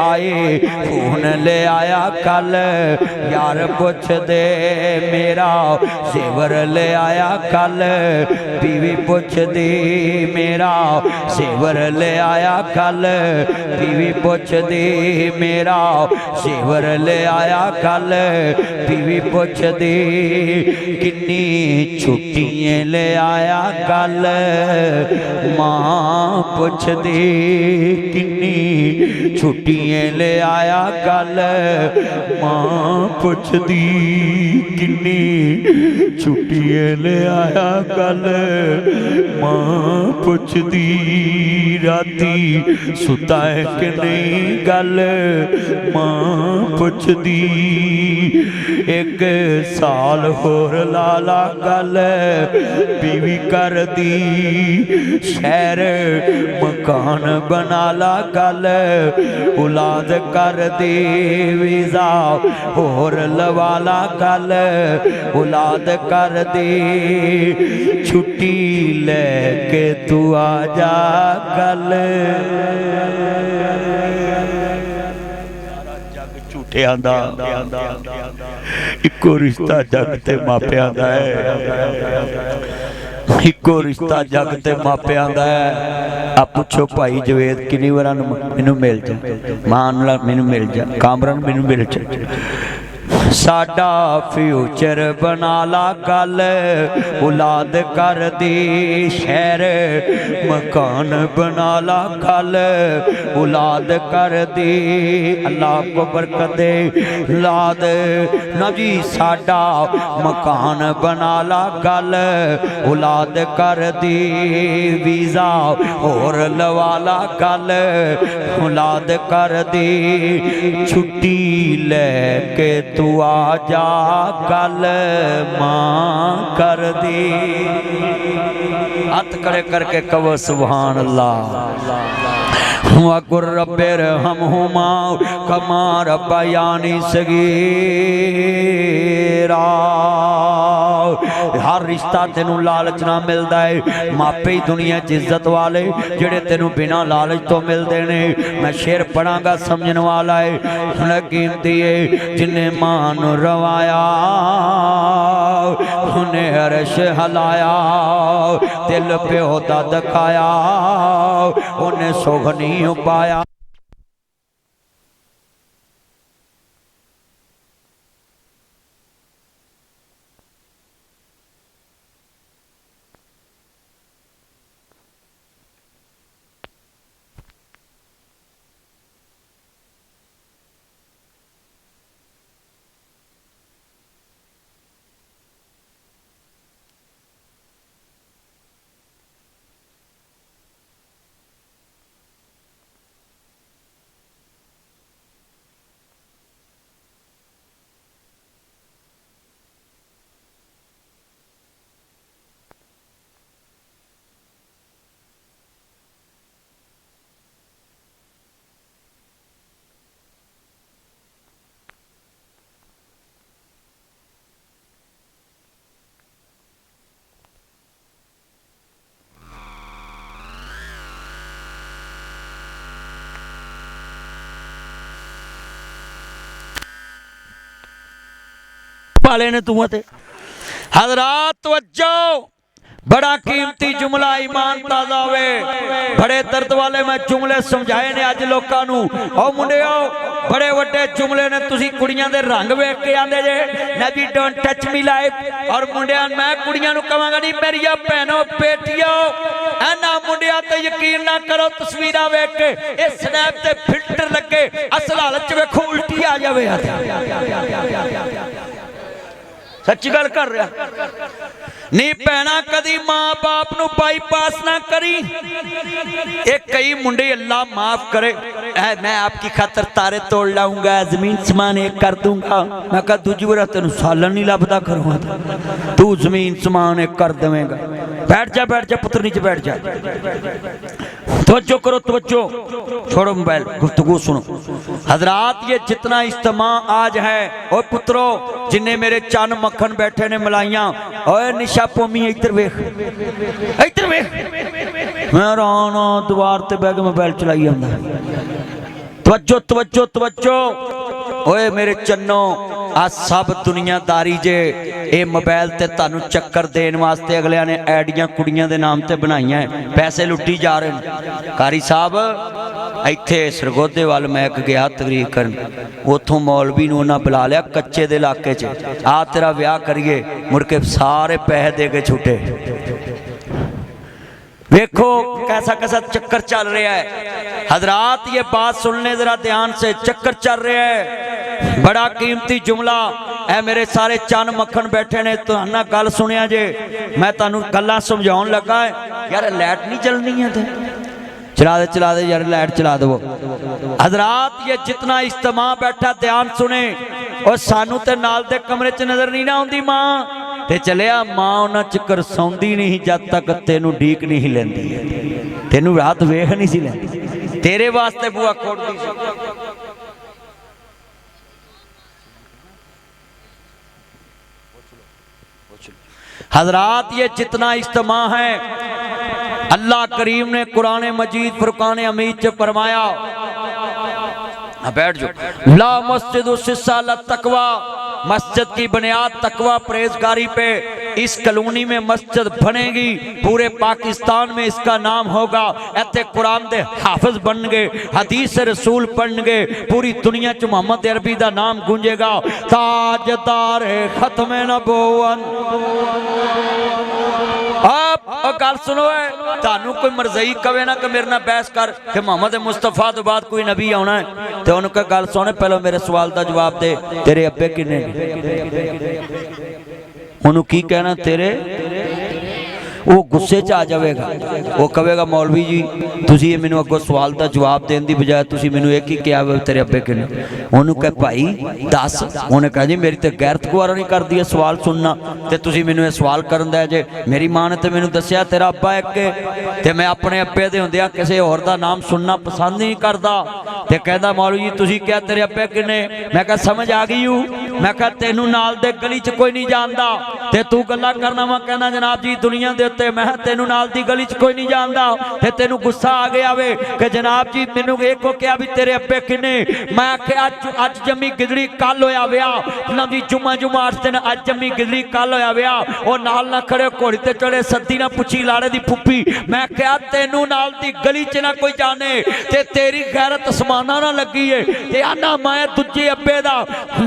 आई फोन ले आया गल यार पुछ दे मेरा सेवर ले आया कल बीवी पुछदी मेरा सेवर ले आया कल बीवी पुछदी मेरा सेवर ले आया कल बीवी पुछदी किन्नी छुट्टियां ले आया कल मां पुछदी किन्नी छुट्टियां ले आया कल मां पुछदी किन्नी छुट्टियां ले आया कल मां पुछदी राती सुता है कि नहीं गल मां पुछदी एक साल होर लाला गल बीवी कर दी शहर मकान बना ला गल औलाद कर दी वीजा होर लवाला गल औलाद कर दी छुट्टी लेके तू आ जा गल झूठियां दा इको रिश्ता जग ते मापियां दा है इको रिश्ता जग ते मापियां दा है। आप पुछो भाई जवेद किन्नी बार मैनू मिल जा मान ला मैनू मिल जा कामरान मैनू मिल जा साडा फ्यूचर बना ला कल औलाद कर दी शहर मकान बना ला कल औलाद कर दी अल्लाह को बरकत दे औलाद ना जी साडा मकान बना ला कल औलाद कर दी वीजा और लवाला कल औलाद कर दी छुट्टी लेके तू आ जा कल मां कर दी हथ खड़े करके कहो सुभान अल्लाह वकुर रब्बिर हमहुमा कमा रब्बयानी सगीरा। हर रिश्ता तेनू लालच ना मिलता है मापे ही दुनिया च इज्जत वाले जेड़े तेनू बिना लालच तो मिलते ने। मैं शेर पढ़ांगा समझने वाला है कीमती है जिन्हें मान रवाया उन्हें अर्श हलाया दिल प्यो दा दिखाया उन्हें सुख नहीं पाया। पाले ने तू हजरात तवज्जो बड़ा कीमती जुमला ईमान ताजा वे बड़े दर्द वाले मैं जुमले समझाए ने अज लोकां नू ओ मुंडियो बड़े वड्डे जुमले ने तुसी कुड़ियां दे रंग वेख के आंदे जे नबी डोंट टच मी लाइफ और मुंडिया मैं कुड़ियां नू कहांगा नहीं मेरिया भैनों बेटियो एना मुंडिया ते यकीन ना करो तस्वीरां वेख के ए स्नैप ते फिल्टर लगे असल हालत च वेखो उल्टी आ जावे सच्ची गल कर रहा नहीं भैना कदी मां बाप नू बाईपास ना करी। एक कई मुंडे अल्लाह माफ करे मैं आपकी खातर तारे तोड़ लाऊंगा जमीन समान एक कर दूंगा। मैं कहा दूजी बार तेन सालन नहीं लभदा करूंगा तू जमीन समान एक कर देवेगा। बैठ जा पुत्र नीचे बैठ जा। तवज्जो करो तवज्जो छोड़ो मोबाइल गुफ्तगू सुनो। हजरात ये जितना इज्तिमा आज है ओ पुत्रो जिन्हें मेरे चन मक्खन बैठे ने मलाइयां ओए निशा पोमी इधर वेख मैं राना दीवार ते बैग मोबाइल चलाई आंदा। तवज्जो तवज्जो तवज्जो ओए मेरे चन्नो आ सब दुनियादारी जे ये मोबाइल ते तुहानू चक्कर देने वास्ते अगलियां ने ऐडियां कुड़ियां दे नाम ते बनाईयां पैसे लुट्टी जा रहे हैं। कारी साहब इत्थे सरगोधे वाल मैं एक गया तकरीर करन उथों मौलवी नूं उन्हां बुला लिया कच्चे दे इलाके च आ तेरा विआह करिए मुड़ के सारे पैसे दे के छुटे। देखो कैसा कैसा चक्कर चल रहा है हजरात, ये बात सुन ले जरा ध्यान से। चक्कर चल रहा है बड़ा कीमती जुमला है। मेरे सारे चन मक्खन बैठे ने तुहाना गल सुनिया जे मैं तुहानू गल्लां समझाउण लगा है। यार लाइट नहीं चलनी है तो चला दे यार लाइट चला दो। हजरात ये जितना इज्तिमा बैठा ध्यान सुने और सानू ते नाल दे कमरे च नजर नहीं ना आउंदी मां ते चलिया मां उन्हां चक्कर सौंदी नहीं जद तक तेनू ढीक नहीं लैंदी तेनू रात वेख नहीं सी लैंदी तेरे वास्ते बुआ खोलदी सी। हजरात ये जितना इज्तिमा है अल्लाह करीम ने कुरान मजीद फुरकान हमीद च फरमाया, बैठ जाओ, ला मस्जिद उस्सिसा ला तकवा, मस्जिद की बुनियाद तकवा परहेजगारी पे। इस कॉलोनी में मस्जिद बनेगी, पूरे पाकिस्तान में इसका नाम होगा। ऐसे कुरान दे हाफिज बन गए, हदीस रसूल बन गए, पूरी दुनिया च मोहम्मद अरबी का नाम गूंजेगा। ताजदार खत्म नबूवत। अब गल सुनो है, तानू कोई मरजई कवे ना कि मेरे नाल बहस कर कि मोहम्मद मुस्तफा तो बाद कोई नबी आना है, तो उन्होंने कहा गल सुने पहले मेरे सवाल का जवाब दे, तेरे अब्बे किन्ने? उन्होंने की कहना तेरे? वो गुस्से च आ जाएगा, वो कहेगा मौलवी जी तुसी ये मैनू अगों सवाल का जवाब देने की बजाय तुसी मैनू एक ही कहा तेरे अब्बे किन्ने? उन्होंने कहा भाई दस। उन्हें कहा जी मेरी तो गैरत गुआरा नहीं करती है सवाल सुनना, तो तुसी मैनू ये सवाल करन दे जे। मेरी मां ने तो मैनू दसिया तेरा अब्बा एक है, तो मैं अपने अब्बे दे हुंदियां किसी होर दा नाम सुनना पसंद नहीं करता। तो कहता मौलवी जी तुसी क्या तेरे अब्बे किन्ने? मैं कहा समझ आ गई हूँ। मैं कहा तेनू नाल दे गली च कोई नहीं जानता ते तू गल्लां करना वा। कहना जनाब जी दुनिया दे उत्ते मैं तेनू नाल दी गली च कोई नहीं जानता, ते तेनू गुस्सा आ गया वे कि जनाब जी मैनू एक को क्या भी तेरे अब्बे किन्ने? मैं आख्या अज जम्मी गिदड़ी कल होया विआह ना जी, जुम्मा जुम्मा 8 दिन अज जम्मी गिदड़ी कल होया विआह। और नाल ना खड़े घोड़ी ते चढ़े सद्दी ना पुछी लाड़े दी फुप्पी। मैं आख्या तेनू नाल दी गली च ना कोई जाने ते तेरी गैरत समाना ना लगी है ते आना मैं दूजे अब्बे दा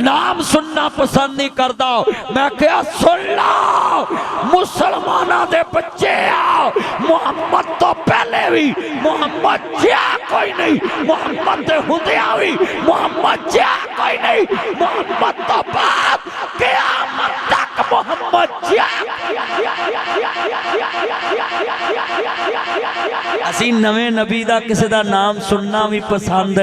नाम सुनना पसंद नहीं करता। मैं क्या सुन ला मुसलमाना दे बच्चे आओ, मोहम्मद तो पहले भी मोहम्मद जिया कोई नहीं, मोहम्मद दे हुंदिया भी मोहम्मद जिया कोई नहीं, मोहम्मद तो बाद क़यामत तक मोहम्मद जिया। असी नवे नबी दा किसी दा नाम सुनना भी पसंद।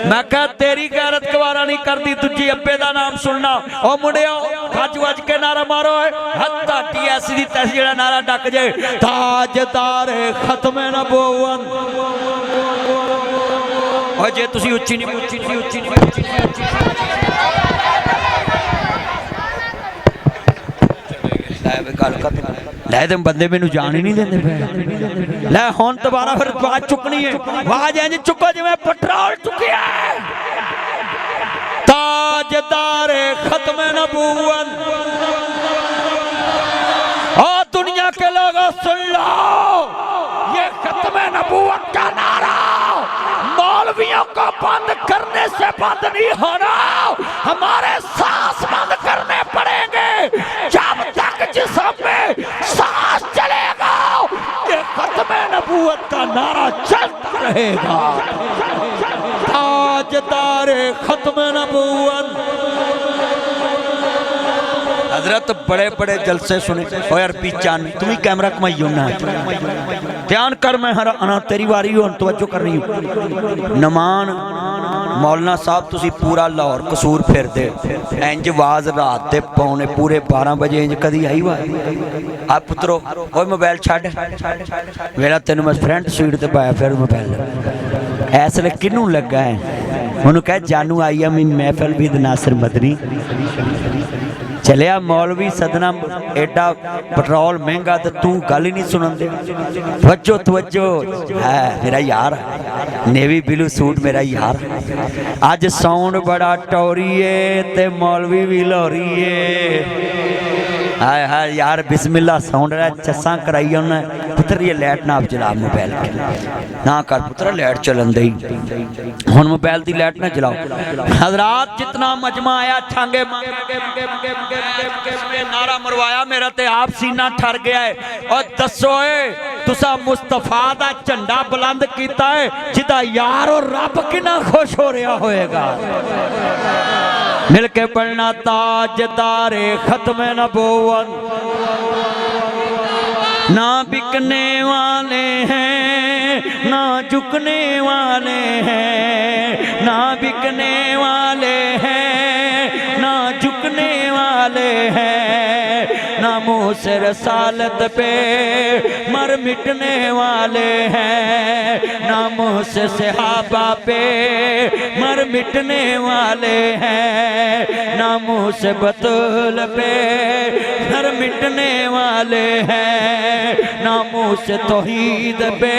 मैं कहा तेरी गैरत गवारा नहीं करती तुझी अब्बे दा नाम सुनना। ओ मुंडियो गज वज के नारा मारो हत्ता टी ऐसी दी तैसी जेड़ा नारा डक जाए, ताजदार खत्म नबूवत। और जे तुसी उच्ची नहीं उच्ची नहीं उच्ची नहीं उच्ची लै तुम बंदे मैनू जान ही नहीं देंदे पे। लै हुण दोबारा फिर आवाज चुकनी है, आवाज इंज चुको जिवें पेट्रोल चुकिया। ताजदार खत्म नबूवत। और दुनिया के लोगों सुन लो, ये खत्म नबूवत का नारा मौलवियों को बंद करने से बंद नहीं होना, हमारे सांस बंद करने पड़ेंगे। जब तक जिस्म में सांस चलेगा ये खत्म नबूवत का नारा चलता रहेगा। ताजदार खत्म नबूवत। हजरत बड़े बड़े जलसे सुने। ओ यार पीचान तुम ही कैमरा कमाई होना, ध्यान कर मैं हर आना तेरी वारी हो, तवज्जो कर रही हूँ। नमान मौलाना साहब तुसी पूरा लाहौर कसूर फिर दे इंज आवाज रात दे पौने पूरे 12 बजे इंज कदी आई वा आ पुत्रो ओए मोबाइल छड़ मेरा तेन मैं फ्रंट सीट ते पाया फिर मोबाइल ऐसले किनू लगा है उन्होंने कहा जानू आई है मीन महफिल विद नासिर मदनी चलिया मौलवी सदना एडा पेट्रोल महंगा तो तू गल ही नहीं सुन दे तवज्जो तवज्जो है मेरा यार नेवी ब्लू सूट मेरा यार अज साउंड बड़ा टोरी है ते मौलवी भी लोरी है हाय हाय यार बिस्मिल्लाह साउंड चस्सा कराई उन्हें पुत्र ये लाइट ना जला मोबाइल ना कर पुत्र लाइट चलन दी हुण मोबाइल की लाइट ना जलाओ हजरात जितना मजमा आया छांगे नारा मरवाया मेरा ते आप सीना ठर गया है और दसो तुसा मुस्तफा दा झंडा बुलंद किया है जिदा यार और रब कितना खुश हो रहा होएगा मिलके पढ़ना ताजदारे खत्म नबूवत ना बिकने वाले हैं ना झुकने वाले हैं ना बिकने वाले हैं ना झुकने वाले हैं ना मुँह से रसालत पे मर मिटने वाले हैं ना मुँह से सहाबा पे मर मिटने वाले हैं ना मुँह से बतूल पे मर मिटने वाले हैं ना मुँह से तौहीद पे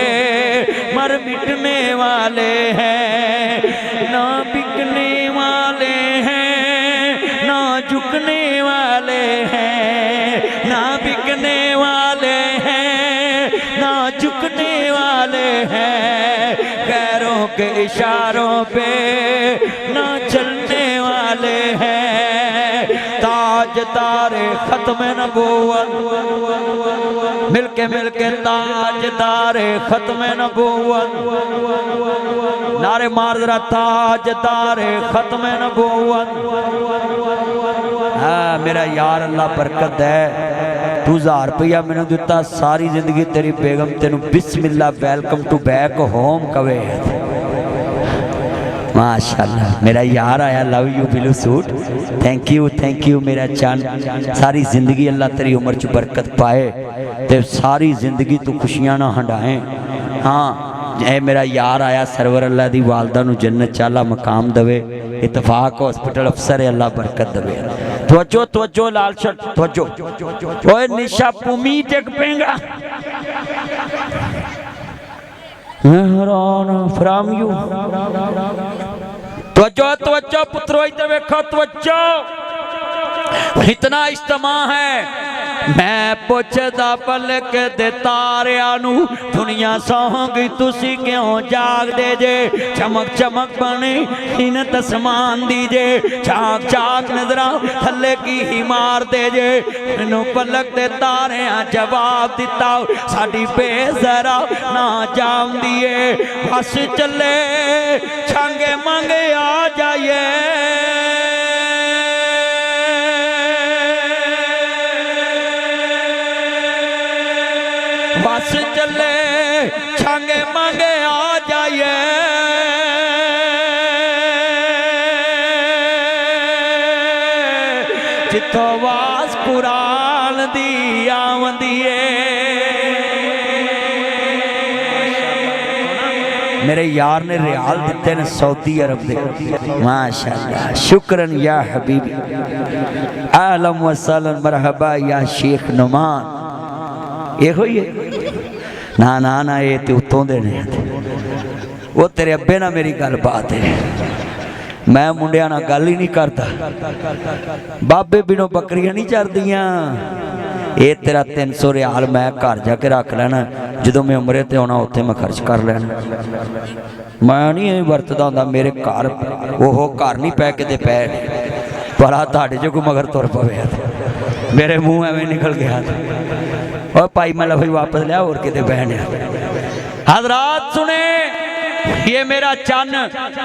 मर मिटने वाले हैं ना बिकने वाले हैं ना झुकने वाले हैं ना बिकने वाले हैं ना झुकने वाले हैं गैरों के इशारों पे ना चलने वाले हैं ताजदारे खत्म नबूवत मिलके ताजदारे खत्म नबूवत नारे मार जरा ताजदारे खत्म नबूवत हाँ मेरा यार अल्लाह बरकत है तू 1000 रुपया मैंने दिता सारी जिंदगी तेरी बेगम तेन बिस्मिल्लाह वेलकम टू बैक होम कवे माशाल्लाह मेरा यार आया लव यू बिलू सूट थैंक यू मेरा चांद सारी जिंदगी अल्लाह तेरी उम्र च बरकत पाए ते सारी जिंदगी तू खुशियां ना हंडाए हाँ ए मेरा यार आया सरवर अल्लाह दी वालदा नू जन्नत चाला मकाम दवे इतफाक हॉस्पिटल अफसर है अल्लाह बरकत दवे तवज्जो लाल शर्ट तवज्जो ओए निशा पुमी जग पेंगा मेहरान फ्रॉम यू तवज्जो पुत्रो इधर देखो तवज्जो इतना इज्तिमा है मैं पुछदा पलक दे तारियां नू दुनिया सौंगी तुसी क्यों जागदे जे चमक चमक बनी इन तस्मान दी जे चाक चाक नजरा थल्ले की ही मार दे जे मैनू पलक दे तारियां जवाब दिता साडी बेजरा ना जांदी ए बस चले छांगे मांगे आ जाइए बस चले छांगे मांगे आ जाइए जिथों आवाज कुरान दी आवंदी मेरे यार ने रियाल दिते ने सऊदी अरब दे माशाअल्लाह शुक्रन या हबीबी आलम व सलन मरहबा या शेख नुमान ਇਹੋ ਹੀ ਹੈ ਨਾ ਇਹ ਤੇ ਉੱਤੋਂ ਦੇ ਨੇ ਉਹ ਤੇਰੇ ਅੱਬੇ ਨਾਲ ਮੇਰੀ ਗੱਲ ਬਾਤ ਹੈ ਮੈਂ ਮੁੰਡਿਆਂ ਨਾਲ ਗੱਲ ਹੀ ਨਹੀਂ ਕਰਦਾ ਬਾਬੇ ਬਿਨੋਂ ਬੱਕਰੀਆਂ ਨਹੀਂ ਚਰਦੀਆਂ ਇਹ ਤੇਰਾ 300 ਰਿਆਲ ਮੈਂ ਘਰ ਜਾ ਕੇ ਰੱਖ ਲੈਣਾ ਜਦੋਂ ਮੈਂ ਉਮਰੇ ਤੇ ਆਉਣਾ ਉੱਥੇ ਮੈਂ ਖਰਚ ਕਰ ਲੈਣਾ ਮੈਂ ਨਹੀਂ ਇਹ ਵਰਤਦਾ ਹੁੰਦਾ ਮੇਰੇ ਘਰ ਉਹ ਘਰ ਨਹੀਂ ਪੈ ਕਿਤੇ ਪੈ ਭਲਾ ਤੁਹਾਡੇ ਜੋ ਕੋਈ ਮਗਰ ਤੁਰ ਪਵੇ मेरे मुँह एवं निकल गया और भाई मतलब भाई वापस लिया और कितने बहन हजरात सुने ये मेरा चन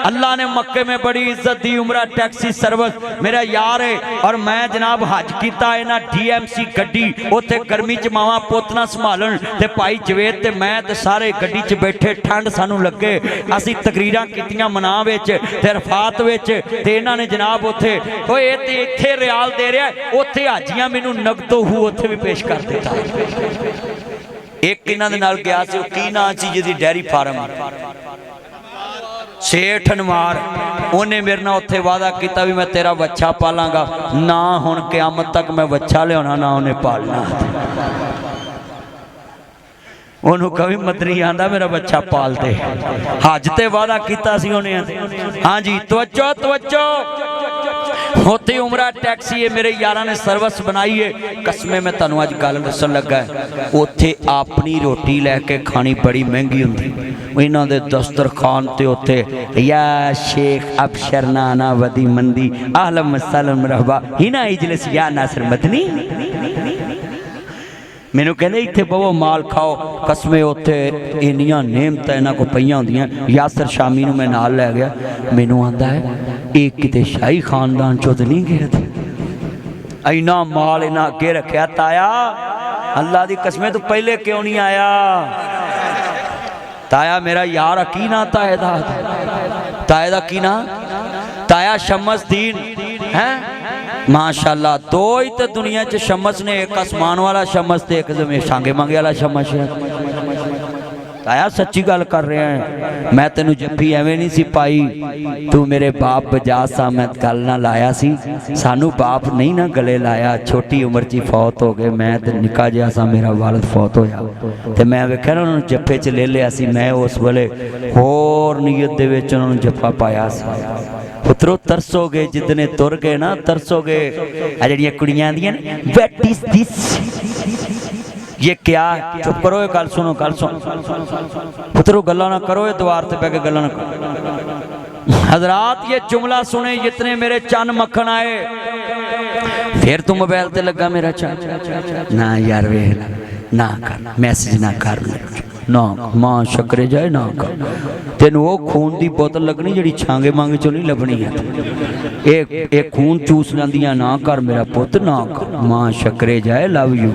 अल्लाह ने मक्के में बड़ी इज्जत दी उमरा टैक्सी सर्विस मेरा यार है और मैं जनाब हज किया इन्हां DMC गड्डी उत्थे गर्मी च मावां पोतना संभालन ते भाई जवेद ते मैं ते सारे गड्डी च बैठे ठंड सानू लगे असीं तकरीरां कीतियां मना विच ते रफात विच ते इन्हां ने जनाब उत्थे ओए ते इत्थे रियाल दे रहा उत्थे हाजियां मैनू नगदो हू उत्थे भी पेश कर दिता एक इन्हां दे नाल गया सी की नाम सी जिहदी डेयरी फार्म सेठ अनवार उन्हें मेरे नाल उत्थे वादा किया भी मैं तेरा बच्चा पालांगा ना, हुण क़यामत तक मैं बच्चा लियाना ना उन्हें पालना। उन्होंने कभी मदनी आंदा मेरा बच्चा पाल दे। हज ते वादा किया सी उन्हें। हाँ जी तवज्जो तवज्जो, उत्थे उमरा टैक्सी है मेरे यारां ने सर्विस बनाई है। कसमें मैं तुहानूं अज गल दस्सण लगा, उत्थे अपनी रोटी लैके खानी बड़ी महंगी हुंदी। इन्हां दे दस्तरखान ते उत्थे या शेख अबशर नाना वदी मंदी आहलम सलम रहबा हिना इजलिस या नासर मदनी। मैनू कहते इत्थे बवो माल खाओ। कसमें उत्थे इन्नियां नेमत इन्हां को पईयां हुंदियां। यासर शामी नूं मैं नाल लै गया, मैनू आंदा है ये किते शाही खानदान चो तो नहीं गया थे, इन्ना माल इन्हां अगे रखिया। ताया अल्लाह दी कसमें तू पहले क्यों नहीं आया? ताया मेरा यार की ना ताए दा, ताए दा की ना? ताया शमस दीन है माशाअल्लाह। दो ही तो दुनिया च शमस ने, एक आसमान वाला शमस ते एक जमीन शांगे मांगे वाला शमस है। ताया सच्ची गल कर रहे हैं, मैं तेनू जफ्फी एवें नहीं सी पाई, तू मेरे बाप बजा सा मैं गल ना लाया सी। सानू बाप नहीं ना गले लाया, छोटी उम्र च फौत हो गए। मैं तो निका जिहा सा, मेरा वालद फौत होया ते मैं वेख्या ना उन्होंने जफ्फे च ले लिया सी। मैं उस वेले होर नीयत दे विच उन्होंने जफ्फा पाया सी। पुत्रो तरसोगे जितने तुर गए ना, तरसोगे। आ जिहड़ियां कुड़ियां आंदियां ने व्हाट इज दिस, ये क्या? चुप करो, ये गल सुनो, गल सुनो पुत्रो, गल्ला ना करो, ये द्वार ते बैठ के गल्ला ना करो। हजरात ये जुमला सुने जितने मेरे चन मक्खन आए। फिर तू मोबाइल ते लगा मेरा चन ना यार वेख ना कर, मैसेज ना कर ना, मां शक्रे जाए ना कर। तेन वो खून की बोतल लगनी जी छांगे मांगे चो नहीं लभनी है। एक खून चूस लैंदियां ना कर मेरा पुत ना कर, मां शक्रे जाए लव यू।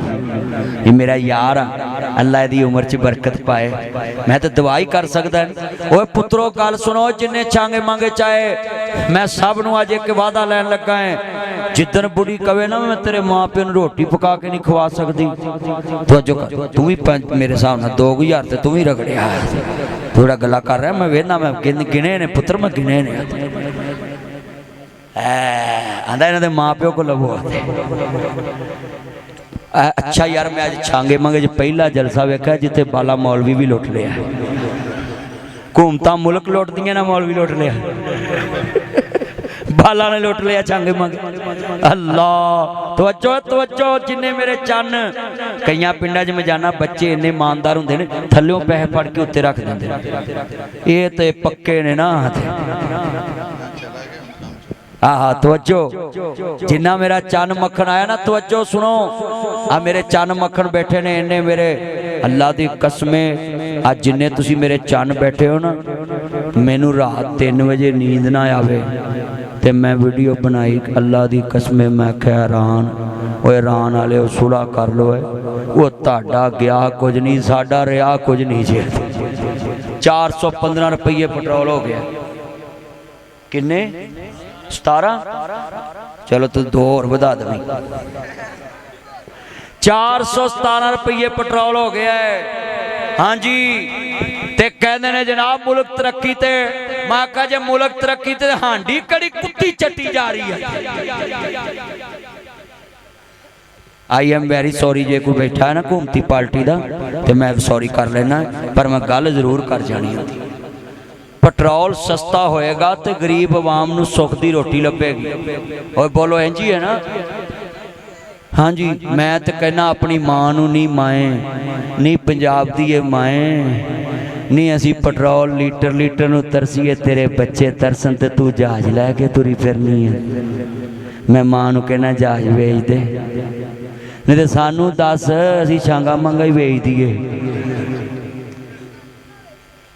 ये मेरा यार आ, अल्लाह दी उम्र च बरकत पाए। मैं तो दुआ ही कर सकदा। ओए पुत्रो गल सुनो, जिन्ने छांगे मांगे चाहे मैं सब नूं अज एक वादा लैन लगा है। जिदन बुढ़ी कवे ना मैं तेरे मां प्यो नूं रोटी पका के नहीं खवा सकती, तू भी मेरे हिसाब नाल 2000 ते तू भी रगड़िया। थोड़ा गला कर रहा मैं वेना, मैं गिने ने पुत्र, मैं गिने ने। आंदा इन्हां दे मां प्यो को लवो। अच्छा यार मैं अज छांगे मंगे पहला जलसा वेखा जिथे बाला मौलवी भी लुट लिया। घूमता मुल्क लुट दियां ना, मौलवी लुट लिया, बाला ने लुट लिया छांगे मंगे। अल्लाह तवज्जो तवज्जो, जिन्ने मेरे चन। कई पिंडा च मैं जाना, बच्चे इन्ने ईमानदार हुंदे ने, थल्लों पैसे फड़ के उत्ते रख देंदे। ये ते पक्के ने ना। आहा तवज्जो, जिन्ना मेरा चन मक्खन आया ना, तवज्जो सुनो। आ मेरे चन मक्खन बैठे ने, इन्ने मेरे अल्लाह दी कसमें आज जिन्ने तुसी मेरे चन बैठे हो ना, मैनू रात 3 बजे नींद ना आवे ते मैं वीडियो बनाई। अल्लाह दी कसमें मैं क्या हैरान, वो हैरान वाले सुलह कर लो। वो ताड़ा गया कुछ नहीं, साडा रहा कुछ नहीं जे। 415 रुपये पेट्रोल हो गया। किन्ने? 17। चलो तू 2 और बधा देवी। 417 रुपये पेट्रोल हो गया है। हाँ जी, ते कहते ने जनाब मुल्क तरक्की ते। मैं कहा जे मुल्क तरक्की ते हांडी कड़ी कुत्ती चट्टी जा रही है। आई एम वेरी सॉरी, जे कोई बैठा है ना घूमती पार्टी का तो मैं सॉरी कर लेना, पर मैं गल जरूर कर जानी होती। पेट्रोल सस्ता होएगा तो गरीब आवाम नूं सुख दी रोटी लभेगी। और बोलो इंज ही है ना? हाँ जी, मैं तो कहना अपनी मां नूं नहीं माए नहीं पंजाब दी ये माए नहीं, असी पेट्रोल लीटर लीटर नूं तरसीए, तेरे बच्चे तरसन ते तू जहाज लैके तुरी फिरनी है। मैं मां नूं कहना जहाज वेच दे, नहीं तो सानू दस असी छांगा मंगा ही वेच दीए।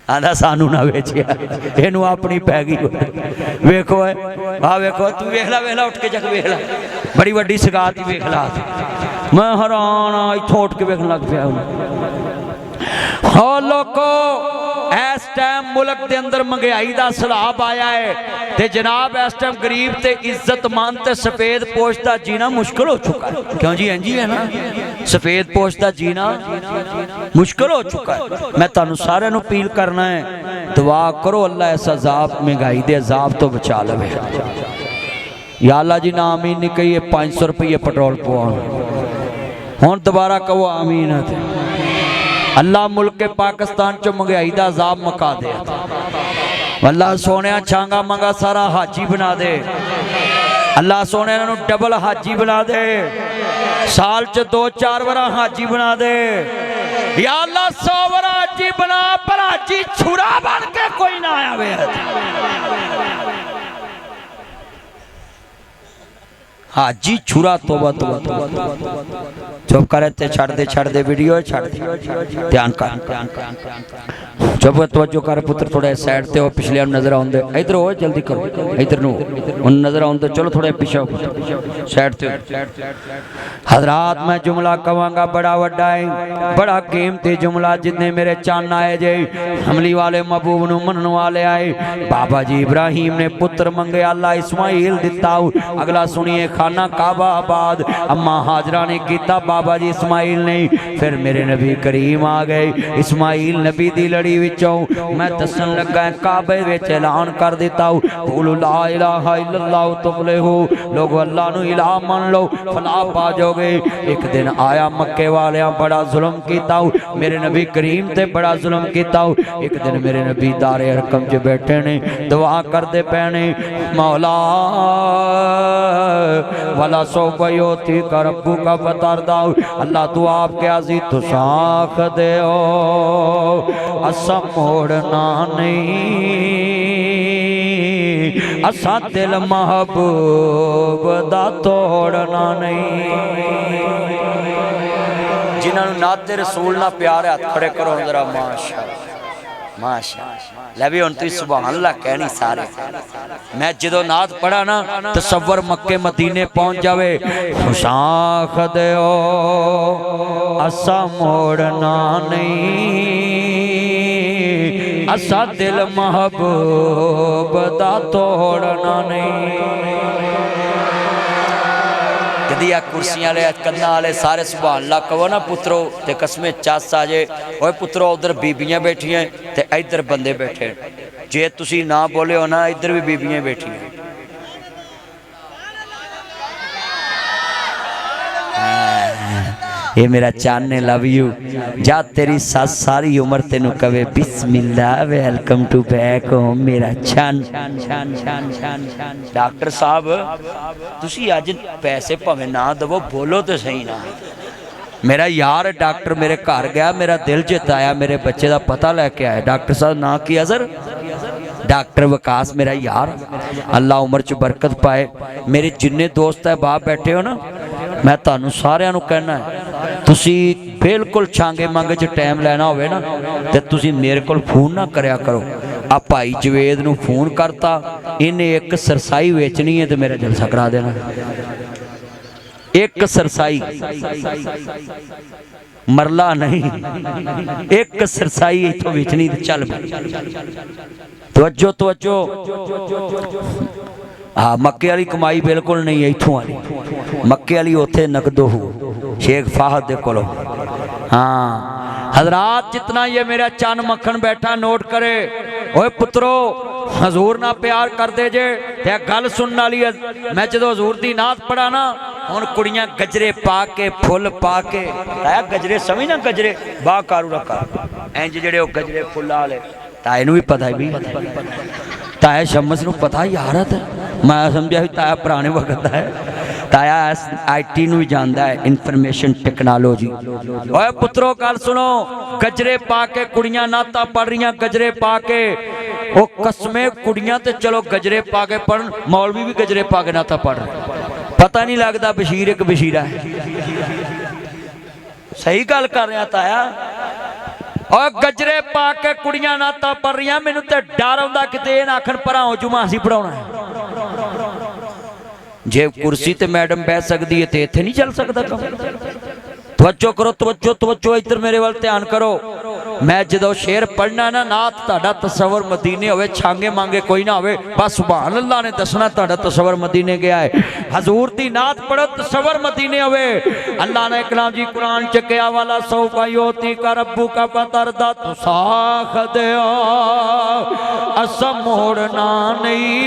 आंदा सानू ना वेचिया, इनू अपनी पै गई। वेखो आ वेखो, तू वेख ला वेख ला, उठ के जग वेख ला, बड़ी वड्डी सगात ही वेख ला। मैं हैरान इत्थों उठ के वेखन लग पिया। हो लोको इस टाइम मुल्क के अंदर महंगाई का सैलाब आया है ते जनाब इस टाइम गरीब ते इज्जतमंद ते सफेद पोश का जीना मुश्किल हो चुका है। क्यों जी? इंज ही है ना, सफेद पोश का जीना मुश्किल हो चुका है। मैं तुहानू सारिਆਂ ਨੂੰ अपील करना है, दुआ करो अल्लाह इस अजाब महंगाई के अजाब तो बचा लवे। या अल्लाह जी ना आमीन नहीं कहिए 500 रुपये पेट्रोल पवाउण, हुण दोबारा कहो आमीन। अल्लाह मुल्क के पाकिस्तान चो महंगाई का अजाब मुका दे। अल्लाह सोने छांगा मंगा सारा हाजी बना दे। अल्लाह सोने डबल हाजी बना दे, साल च 2-4 बार हाजी बना दे। या अल्लाह 100 बार हाजी बना, पर हाजी छुरा बन के कोई ना आवे। हाजी छुरा तोबा तोबा चुप कर, छड़ दे वीडियो, छड़ ध्यान कर, चुप तवज्जो कर पुत्र, थोड़े साइड ते हो, पिछले नजर आउंदे, इधर हो, जल्दी करो, इधर नु नजर आउंदे, चलो थोड़े पीछे साइड ते। हजरात मैं जुमला कवांगा बड़ा वड्डा है, बड़ा कीमती जुमला, जितने मेरे चन्न आए जे हमली वाले महबूब नू मनन वाले आए। बाबा जी इब्राहिम ने पुत्र मंगे, अल्लाह इस्माइल दिता। अगला सुनिए, खाना काबा आबाद अम्मा हाजरा ने किया, बाबा जी इस्माइल ने। फिर मेरे नबी करीम आ गए, इस्माइल नबी दी लड़ी विचों मैं दसन लगा, काबे विच ऐलान कर दिता, बोलो ला इलाहा इल्लल्लाह तुफलिहू, लोगो अल्लाह नू इलाह मान लो फलाह पा जाओगे। एक दिन आया मक्के वालियां बड़ा जुल्म कीता, मेरे नबी करीम ते बड़ा जुल्म कीता। एक दिन मेरे नबी दारे अरकम च बैठे ने, दुआ करदे पे ने, मौला वाला सो बयोती कर रब्बू का बतर दाओ, अल्लाह तू आप क्या जी तू साख दे हो, असा मोड़ना नहीं, असा दिल महबूब दा तोड़ना नहीं। जिन्होंने नाते रसूल ना प्यार हाथ खड़े करो जरा, माशा माशा। लै भी हुण तुसीं सुभान अल्लाह कहनी सारे। मैं जो नात पढ़ा ना, तसव्वुर मक्के मदीने पहुंच जावे, खुशाख दे असा मोड़ना नहीं, असा दिल महबूब दा तोड़ना नहीं। कदिया कुर्सियां वाले कन्ना वाले सारे सुभान अल्लाह कहो ना पुत्रो, ते कसमें चस आ जाए। ओए पुत्रो उधर बीबियां बैठियां ते इधर बंदे बैठे, जे तुसी ना बोले हो ना इधर भी बीबियां बैठियां। ये मेरा चान ने लव यू, जा तेरी सास सारी उम्र तेनू कवे बिस्मिल्लाह वेलकम टू बैक होम मेरा चान। डॉक्टर साहब तुसी अज पैसे भावें ना दवो, बोलो तो सही ना। मेरा यार डॉक्टर मेरे घर गया, मेरा दिल जिताया, मेरे बच्चे का पता लैके आया। डॉक्टर साहब ना किया सर, डॉक्टर विकास मेरा यार, अल्लाह उम्र च बरकत पाए। मेरे जिन्ने दोस्त है बाहर बैठे हो ना, मैं तुहानू सारिਆਂ ਨੂੰ कहना है, तुसी बिल्कुल छांगे मंगे च टाइम लेना होवे ना, ते तुसी मेरे को फोन ना करया करो। आ भाई जवेद नू फोन करता, इन्हें एक सरसाई वेचनी है तो मेरा जलसा करा देना। एक सरसाई, मरला नहीं, एक सरसाई इथों वेचनी तो चल। तवज्जो तवज्जो, हाँ मक्के वाली कमाई बिल्कुल नहीं है इथों वाली, मक्के वाली उत्थे नकदो हो शेख फाहद दे कोलों। हाँ हजरात, जितना ये मेरा चन मक्खन बैठा नोट करे। ओए पुत्रो हजूर ना प्यार कर दे जे, ते गल सुनने वाली है। मैं जो हजूर दी नात पढ़ा ना, हुण कुड़ियां गजरे पा के फुल पा के, गजरे समझ ना, गजरे बा कारू रखा इंज जेड़े गजरे फुल्ला वाले, ताए नू भी पता है भी, ताया शमस नू पता यार है। मैं समझा भी ताया पुराने वक्त है, ताया IT नू भी जानता है, इंफॉर्मेशन टेक्नोलॉजी। ओए पुत्रो गल सुनो, गजरे पा के कुड़ियां नाता पढ़ रही, गजरे पा के, वो कसमें कुड़ियां तो चलो गजरे पा के पढ़न, मौलवी भी गजरे पा के नाता पढ़ रहे, पता नहीं लगता बशीर एक बशीरा है। सही गल कर रहा ताया। और गजरे पा के कुड़ियां नाता पढ़ रही, मैनू तो डर आउंदा किते ना आखण भराओ जुमासी पढ़ाउणा है। जे कुर्सी ते मैडम बैठ सकती है तो इत्थे नहीं चल सकता काम। तवज्जो करो, तवज्जो तवज्जो, इधर मेरे वाल ध्यान करो। मैं जो शेर पढ़ना ना नात तुहाडा तसव्वुर मदीने होवे, छांगे मांगे कोई ना होवे, बस सुभान अल्लाह ने दसना तुहाडा तसव्वुर मदीने गया है। हजूर दी नात पढ़ो तसव्वुर मदीने होवे। अल्लाह ने कलाम जी कुरान च कहा वाला सौफा योती का रब्बू का पतरदा तुसाख दे असा मोड़ना नहीं,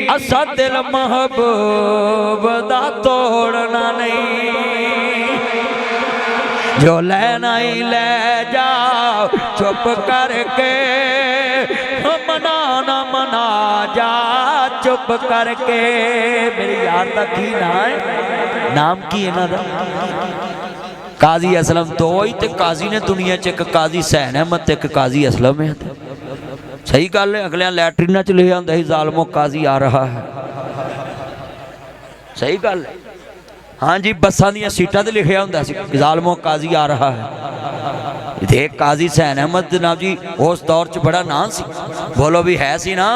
असा दिल महबूब दा तोड़ना नहीं। जो लेना ही ले जाओ चुप करके, मना ना मना जा चुप करके। मेरे यार का की नाम है, नाम की इन्हां दा काजी असलम। दो ही तो काजी ने दुनिया च, एक काजी सैन अहमद, एक काजी असलम है। सही गल है, अगलियां लैटरीना च लिखा होंदा सी जालमो काजी आ रहा है। सही गल है। हाँ जी, बसा दी सीटा ते लिखा होंदा सी जालमो काजी आ रहा है। एक काजी सैन अहमद नाम जी उस दौर च बड़ा नाम सी, बोलो भी है सी ना।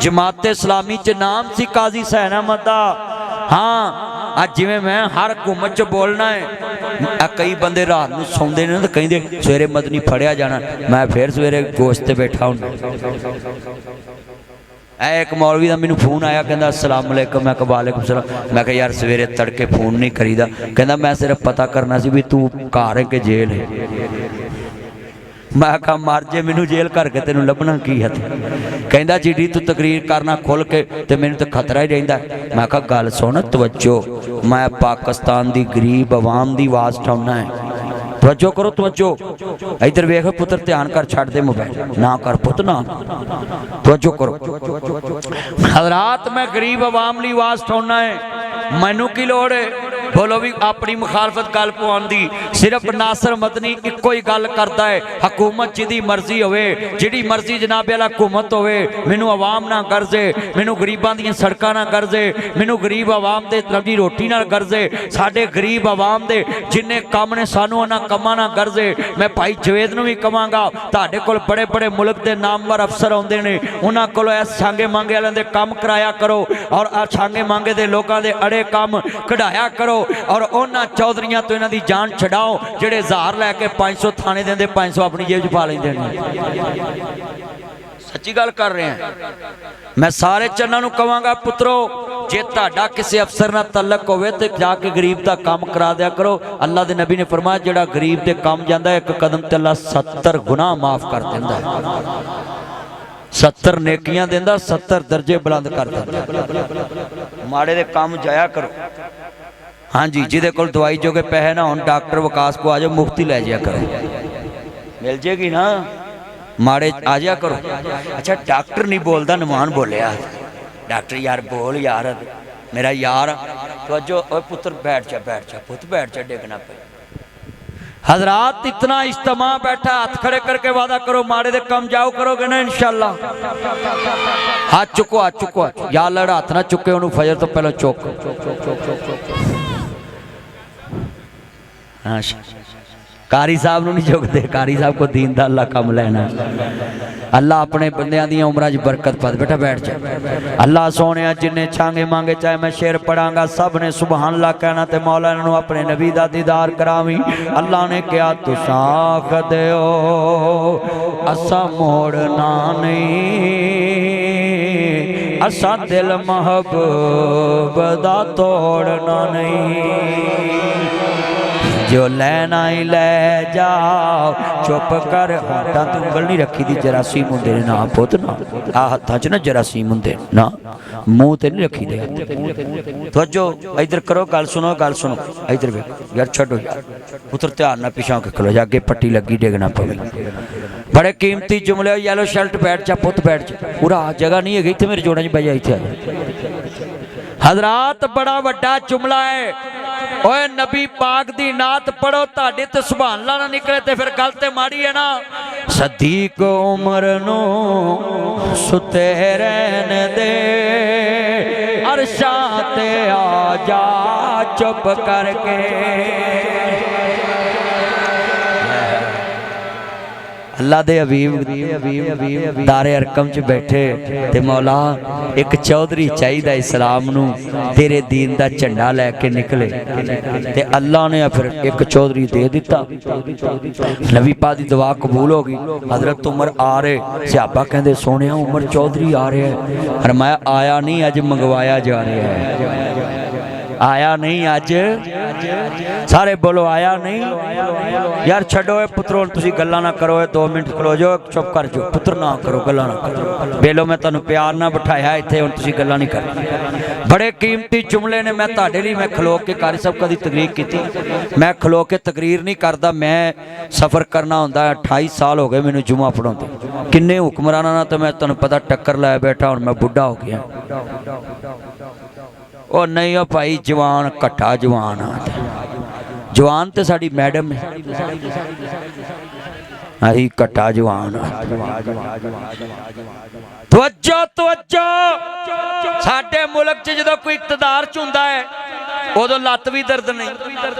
जमात इस्लामी च नाम सी काजी सैन अहमद दा। हाँ अज जिवें मैं हर हुकूमत च बोलना है, कई बंदे रात नूं सौंदे ने तो कहिंदे सवेरे मदनी फड़िया जाना, मैं फिर सवेरे गोश्त ते बैठा हूँ। एक मौलवी का मैनू फोन आया, कहता अस्सलाम वालेकुम। मैं कहा वालेकुम सलाम। मैं कहा यार सवेरे तड़के फोन नहीं करीदा। कहता मैं सिर्फ पता करना सी भी तू घर है कि जेल है। मैं कहा मर जे, मैनू जेल करके तेनू लभना की है। कहता जिडी तू तकरीर करना खुल के तो मैनू तो खतरा ही रहिंदा। मैं कहा गल सुन तवज्जो, मैं पाकिस्तान की गरीब आवाम की आवाज़ उठाउना है। तवज्जो करो तवज्जो, इधर वेख पुत्र ध्यान कर, छड़ दे मोबाइल ना कर पुत ना, तवज्जो करो। हजरात मैं गरीब आवाम की आवाज़ उठाउना है, मैनू की लोड़ है बोलो भी अपनी मुखालफत गल पवाउण दी। सिर्फ नासर मदनी इक्को ही गल करता है, हुकूमत जिहदी मर्जी होवे, जिहड़ी मर्जी जनाब वाला हुकूमत होवे, मैनू आवाम ना गर्जे, मैनू गरीबां दी सड़कां ना गर्जे, मैनू गरीब आवाम दे लगी रोटी ना गर्जे, साडे गरीब आवाम दे जिन्ने काम ने सानू उन्हां कमां ना गर्जे। मैं भाई जवेद नूं भी कहांगा, तुहाडे कोल बड़े बड़े मुल्क दे नामवर अफसर आउंदे ने, उन्हां कोलों इस छांगे मांगे वालियां दे काम कराया करो, और आ छांगे मांगे दे लोकां दे अड़े काम कढ़ाया करो, और उन्हां चौधरियां तो इन्हां दी जान छड़ाओ जिहड़े 1000 लैके 500 थाने देंदे, 500 अपनी जेब च पा लैंदे ने। सच्ची गल कर रहे हैं। मैं सारे चन्ना नूं कहांगा पुत्रो, जे तुहाडा किसी अफसर नाल तलक होवे ते जाके गरीब दा काम करा दिया करो। अल्लाह दे नबी ने फरमाया जिहड़ा गरीब दे काम जांदा है, एक कदम ते अल्लाह 70 गुनाह माफ कर दिंदा है। 70 नेकियां दिंदा, 70 दर्जे बुलंद कर दिंदा। माड़े दे काम जाया करो। हाँ जी, जिदे कोल दवाई जोगे पैसे ना हो, डॉक्टर विकास को आ जाओ, मुफ्ती लै जाया करो, मिल जाएगी ना। माड़े आ जाया करो। अच्छा डॉक्टर नहीं बोलता, नमान बोलिया। डॉक्टर यार बोल यार, मेरा यार तो जो पुत्र बैठ जा पुत बैठ जा, डेगना पे। हजरात इतना इज्तिमा बैठा, हाथ खड़े करके वादा करो माड़े दे कम जाओ करोगे ना इंशाअल्लाह। हाथ चुको, हाथ चुको, या लड़ा हाथ ना चुके उन्होंने फजर तो पहले चुक। हाँ कारी साहब नहीं चुकते, कारी साहब को दीन दा अल्लाह कम लेना। अल्लाह अपने बंदियां दी उम्रां च बरकत पा। बेटा बैठ जा। अल्लाह सोने जिन्ने छांगे मांगे, चाहे मैं शेर पढ़ांगा सब ने सुबहान अल्लाह कहना, ते मौला इन्होंने अपने नबी दा दीदार करावी। अल्लाह ने कहा तुसां आख दिओ असा मोड़ना नहीं, असा दिल महबूब दा तोड़ना नहीं। जो लेना ही ले जाओ चुप कर। हाथां ते उंगल नहीं रखी दी, जरासीम हुंदे ने ना पुत ना, आ हाथां च ना जरासीम हुंदे ना, मुंह ते नहीं रखी दे। तवज्जो इधर करो, गल सुनो, गल सुनो, इधर वेखो यार, छड्डो यार पुत्र, ध्यान नाल पिछां के खलो जा, अगे पट्टी लगी डेगना पवे। बड़े कीमती जुमले। येलो शर्ट बैठ जा पुत बैठ जा, पूरा जगह नहीं है इत्थे, मेरे जोड़ां च बह जा इत्थे। हजरात बड़ा वड्डा जुमला है। ओए नबी पाक दी नात पढ़ो, ताड़े ते सुभान अल्लाह ना निकले ते फिर गल ते माड़ी है ना। सदीक उमर नू सुते रहन दे, अरशा ते आ जा चुप करके। अल्लाह दे हबीब दारे अरकम च बैठे ते मौला एक चौधरी चाहिदा इस्लाम नू तेरे दीन दा झंडा लैके निकले ते अल्लाह ने फिर एक चौधरी दे दिता। नबी पाक दी दुआ कबूल हो गई। हजरत उमर आ रहे, सहाबा कहंदे सोने उमर चौधरी आ रहा है। फरमाया आया नहीं अज मंगवाया जा रहा है। आया नहीं अज, सारे बोलो आया नहीं। यार छड्डो पुत्रो तुसी गल्लां ना करो, 2 मिनट खलो जाओ, चुप कर जाओ पुत्र, ना करो गल्लां ना करो। बेलो मैं तुहानू प्यार ना बिठाया इत्थे, हुण तुसी गल्लां नहीं कर। बड़े कीमती जुमले ने मैं तुहाडे लई मैं खलो के कारी साहब कदी तकरीर कीती। मैं खलो के तकरीर नहीं करदा, मैं सफ़र करना हुंदा। 28 साल हो गए मैनू जुमा पढ़ाउंदे। किन्ने हुक्मरानां नाल तां मैं तुहानू पता टक्कर लै बैठा, हुण मैं बुढ़ा हो गया। ओ नहीं ओ भाई जवान घट्टा जवान आ, जवान तो साडी मैडम है, अही घट्टा जवान। तवज्जो तवज्जो, साडे मुल्क च जदों कोई इकतदार च हुंदा है उदों लत्त भी दर्द नहीं,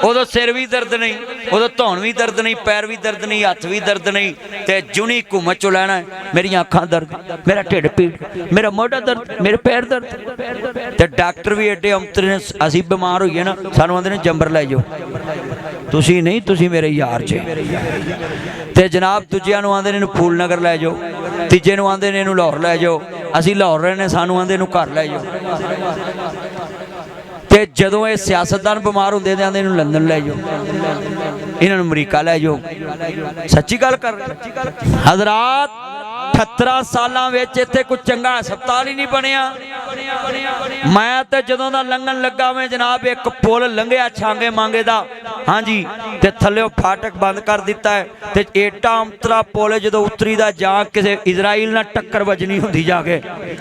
उदों सिर भी दर्द नहीं, उदों धौन भी दर्द नहीं, पैर भी दर्द नहीं, हथ भी दर्द नहीं, ते जुनी घूमत चो लैना मेरी अखां दर्द, मेरा ढिड पीड़, मेरा मोढा दर्द, मेरे पैर दर्द। ते डॉक्टर भी एडे औंतरे ने, असीं बीमार होईए ना सानूं आंदे ने जंबर लै जाओ, तुसीं नहीं तुसीं मेरे यार जे। ते जनाब दूजिਆਂ ਨੂੰ आंदे ने फूल नगर लै जाओ, तीजे ਨੂੰ आंदे ने इहनूं लाहौर लै जाओ, असीं लाहौर रहे ने सानूं आंदे इहनूं घर लै जाओ। ते जदों ये सियासतदान बीमार होंदे ते आंदे इहनूं लंदन लै जाओ, इन्हां नूं अमरीका लै जाओ। सच्ची गल कर हज़रात, 78 सालां विच इत्थे कोई चंगा हस्पताल ही नहीं बनिया। मैं तो जदों दा लंघन लगा मैं जनाब एक पुल लंघिया छांगे मांगे दा, हाँ जी, ते थल्ले फाटक बंद कर दिता है, ते एटा अंतरा पुल जदों उतरी दा जां किसी इजराइल नाल टक्कर वजनी हुंदी जाके,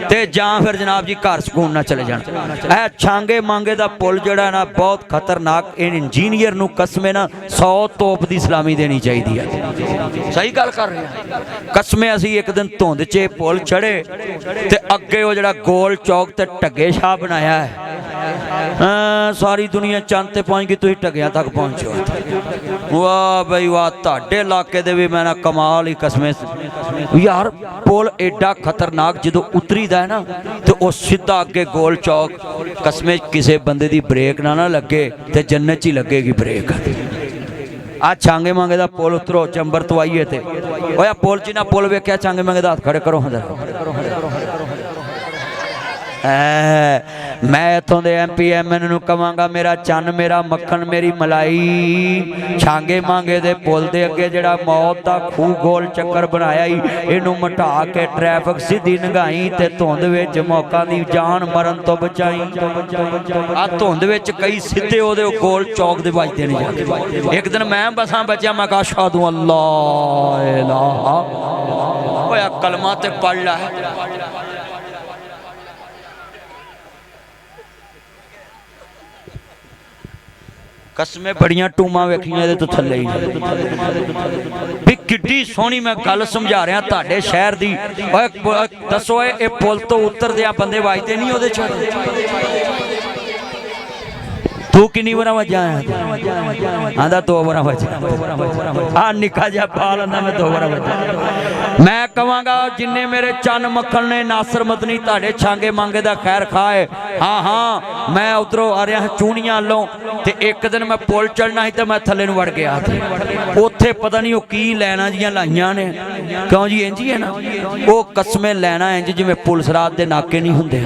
ते जां फिर जनाब जी घर सकून ना चले जाण। ऐ छांगे मांगे दा पुल जिहड़ा ना बहुत खतरनाक, इंजीनियर नूं कसमे ना 100 तोप दी सलामी देनी चाहिदी है। सही गल कर रहे हैं कसमे। असीं एक दिन धुंद च पुल चढ़े ते अगे वो जिहड़ा गोल चौक ते ढगे शाह बनाया है, सारी दुनिया चंद ते पहुंच गई, तुसीं ढगियां तक पहुंचो। वाह बई वाह, तुहाडे इलाके दे भी मैं ना कमाल ही कसमे। यार पुल एडा खतरनाक जदों उतरीदा है ना तो वो सीधा अगे गोल चौक, कसमे किसी बंदे दी ब्रेक ना लगे तो जन्नत च ही लगेगी ब्रेक। आ छांगे मांगे दा पुल उतरो चंबर तो आइए थे ओया पुल जिन्ना पुल वेख्या छांगे मांगे दा हाथ खड़े करो। मैं इतों दे MP MN नूं कवांगा मेरा चन मेरा मक्खन मेरी मलाई, छांगे मांगे दे पुल दे अगे जिहड़ा मौत दा खूह गोल चक्कर बनाया ही, इहनूं मटा के ट्रैफिक सीधी नंगाई ते धुंद विच मौका दी जान मरन तो बचाई। आ धुंद विच कई सीधे ओहदे गोल चौक दे वजदे नहीं जाके। एक दिन मैं बसां बचा, मैं कहा अशहदु अल्लाह इलाहा, ओया कलमा ते पढ़ ला। कसमें बड़ियां टूमा वेखियां तो थले ही भी किड्डी सोहनी मैं गल समझा रहा तुहाडे शहर दी। दसो ये पुल तो उतरदे बंदे वजदे नहीं ओहदे च? तू किन्नी बार वजा आंदा 2 बार वजा, आ निका जा बाल आंदा मैं 2 बार वजा। मैं कहांगा जिन्ने मेरे चन मक्खन ने नासर मदनी तुहाडे छांगे मांगे दा खैर खाए। हाँ हाँ मैं उधरों आ रहा चूनियां लो ते एक दिन मैं पुल चढ़ना ही तो मैं थले नूं वड़ गया, उत्थे पता नहीं वो की लैना जियां लाइयां ने, क्यों जी इंज ही है ना वो कसमें लैना इंज जिवें पुलिस रात दे नाके नहीं हुंदे,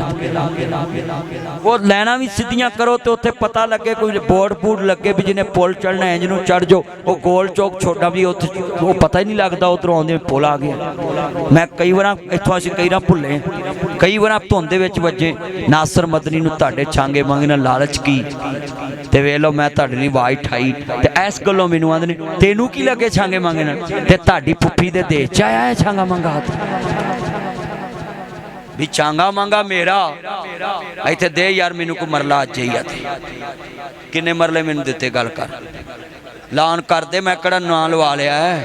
वो लैना भी सीधियां करो तो उत्थे पता लगे कोई बोर्ड बूर्ड लगे भी जिन्हें पुल चढ़ना इंज नूं चढ़ जाओ। वो गोल चौक छोटा भी उत्थे वो पता ही नहीं लगता उधरों आउंदे पुल आ गया। मैं कई बार इत्थों असीं कई बार भुल्ले, कई बार धुंद विच वजे नासर मदनी नूं तुहाडे छांगे मांगे नाल लालच की ते वेख लो मैं तुहाडे लई आवाज़ ठाई ते इस गल्लों मैनूं आंदे ने तैनूं की लगे छांगे मांगे नाल ते तुहाडी पुप्पी दे देश च आया है छांगा मांगा हाथ भी छांगा मांगा मेरा इत्थे दे यार मैनूं कोई मरला अज ही आते किन्ने मरले मैनूं दिते गल कर लान कर दे मैं किहड़ा नां लवा लिया है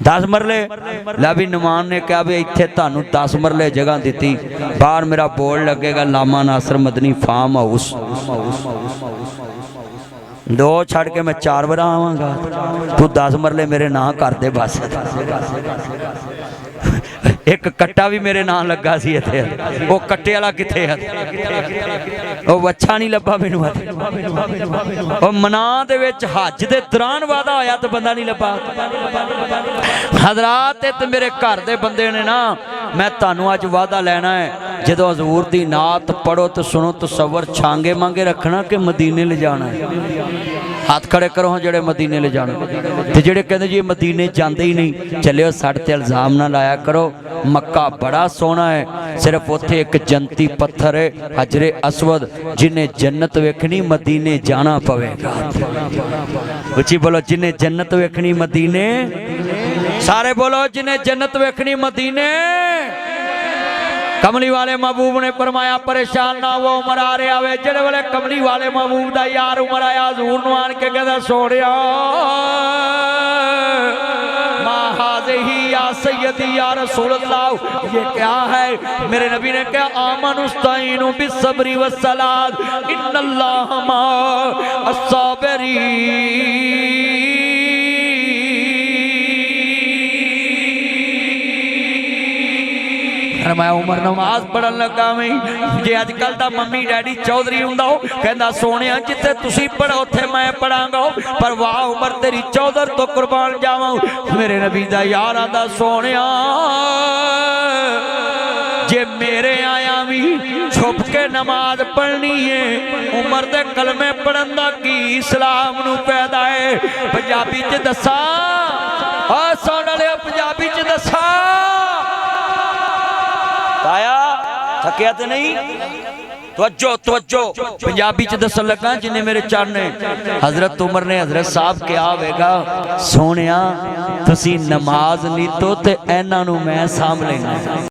10 मरले ला भी नुमान ने कहा भी इत्थे तुहानूं 10 मरले जगह दी बाहर मेरा बोर्ड लगेगा लामा नासर मदनी फार्म हाउस दो छड़ के मैं 4 बार आवांगा, तू 10 मरले मेरे नां कर दे बस। एक कट्टा भी मेरे नां लगा सी इत्थे, वो कट्टे वाला कित्थे है, वो बच्चा नहीं लभा मैनू। वो मना दे विच हज दे दौरान वादा होया तो बंदा नहीं लभा। हजरात ते मेरे घर दे बंदे ने ना, मैं तुहानू अज वादा लेना है, जदों हजूर दी नात पढ़ो तो सुनो तसव्वुर छांगे मांगे रखना कि मदीने ले जाना है। हाथ खड़े करो जेड़े मदीने ले जाना, ते जेड़े कहंदे जी मदीने जांदे ही नहीं, चलियो साडे ते इल्जाम ना लाया करो। मक्का बड़ा सोहना है, सिर्फ उत्थे एक जंती पत्थर है हजरे असवद, जिन्हें जन्नत वेखनी मदीने जाना पवेगा। उची बोलो जिन्हें जन्नत वेखनी मदीने, सारे बोलो जिन्हें जन्नत वेखनी मदीने। कमली वाले महबूब ने फरमाया परेशान ना वो उमर आ रहा वे, जेड़े वाले कमली वाले महबूब दा यार उमर आया हजूर नूं आन के कहदा सोहणिया या सैयदी या रसूल अल्लाह, ये क्या है? मेरे नबी ने कहा आमनुस्ताइनु बिस्सब्री वस्सलात इन्नल्लाह मा अस्साबिरीन। मैं उमर नमाज पढ़न लगा मैं, जे अजकल दा मम्मी डैडी चौधरी हुंदा हो कहंदा सोहणिया जिथे तुसी पढ़ो उत्थे मैं पढ़ांगा, पर वाह उमर तेरी चौधर तो कुर्बान जावां। मेरे नबी दा यार आंदा सोहणिया जे मेरे आया भी छुप के नमाज पढ़नी है, उमर दे कलमे पढ़न दा की इस्लाम नूं पैदा है। पंजाबी च दसा सुन वाले, पंजाबी च दसा आया थकिया तो नहीं? तवज्जो तवज्जो, पंजाबी च दसन लगा जिन्हें मेरे चरने। हजरत उमर ने हजरत साहब क्या होगा, सोहणिया तुसी नमाज नीतो ते इन्हां नूं मैं सामभ लेना।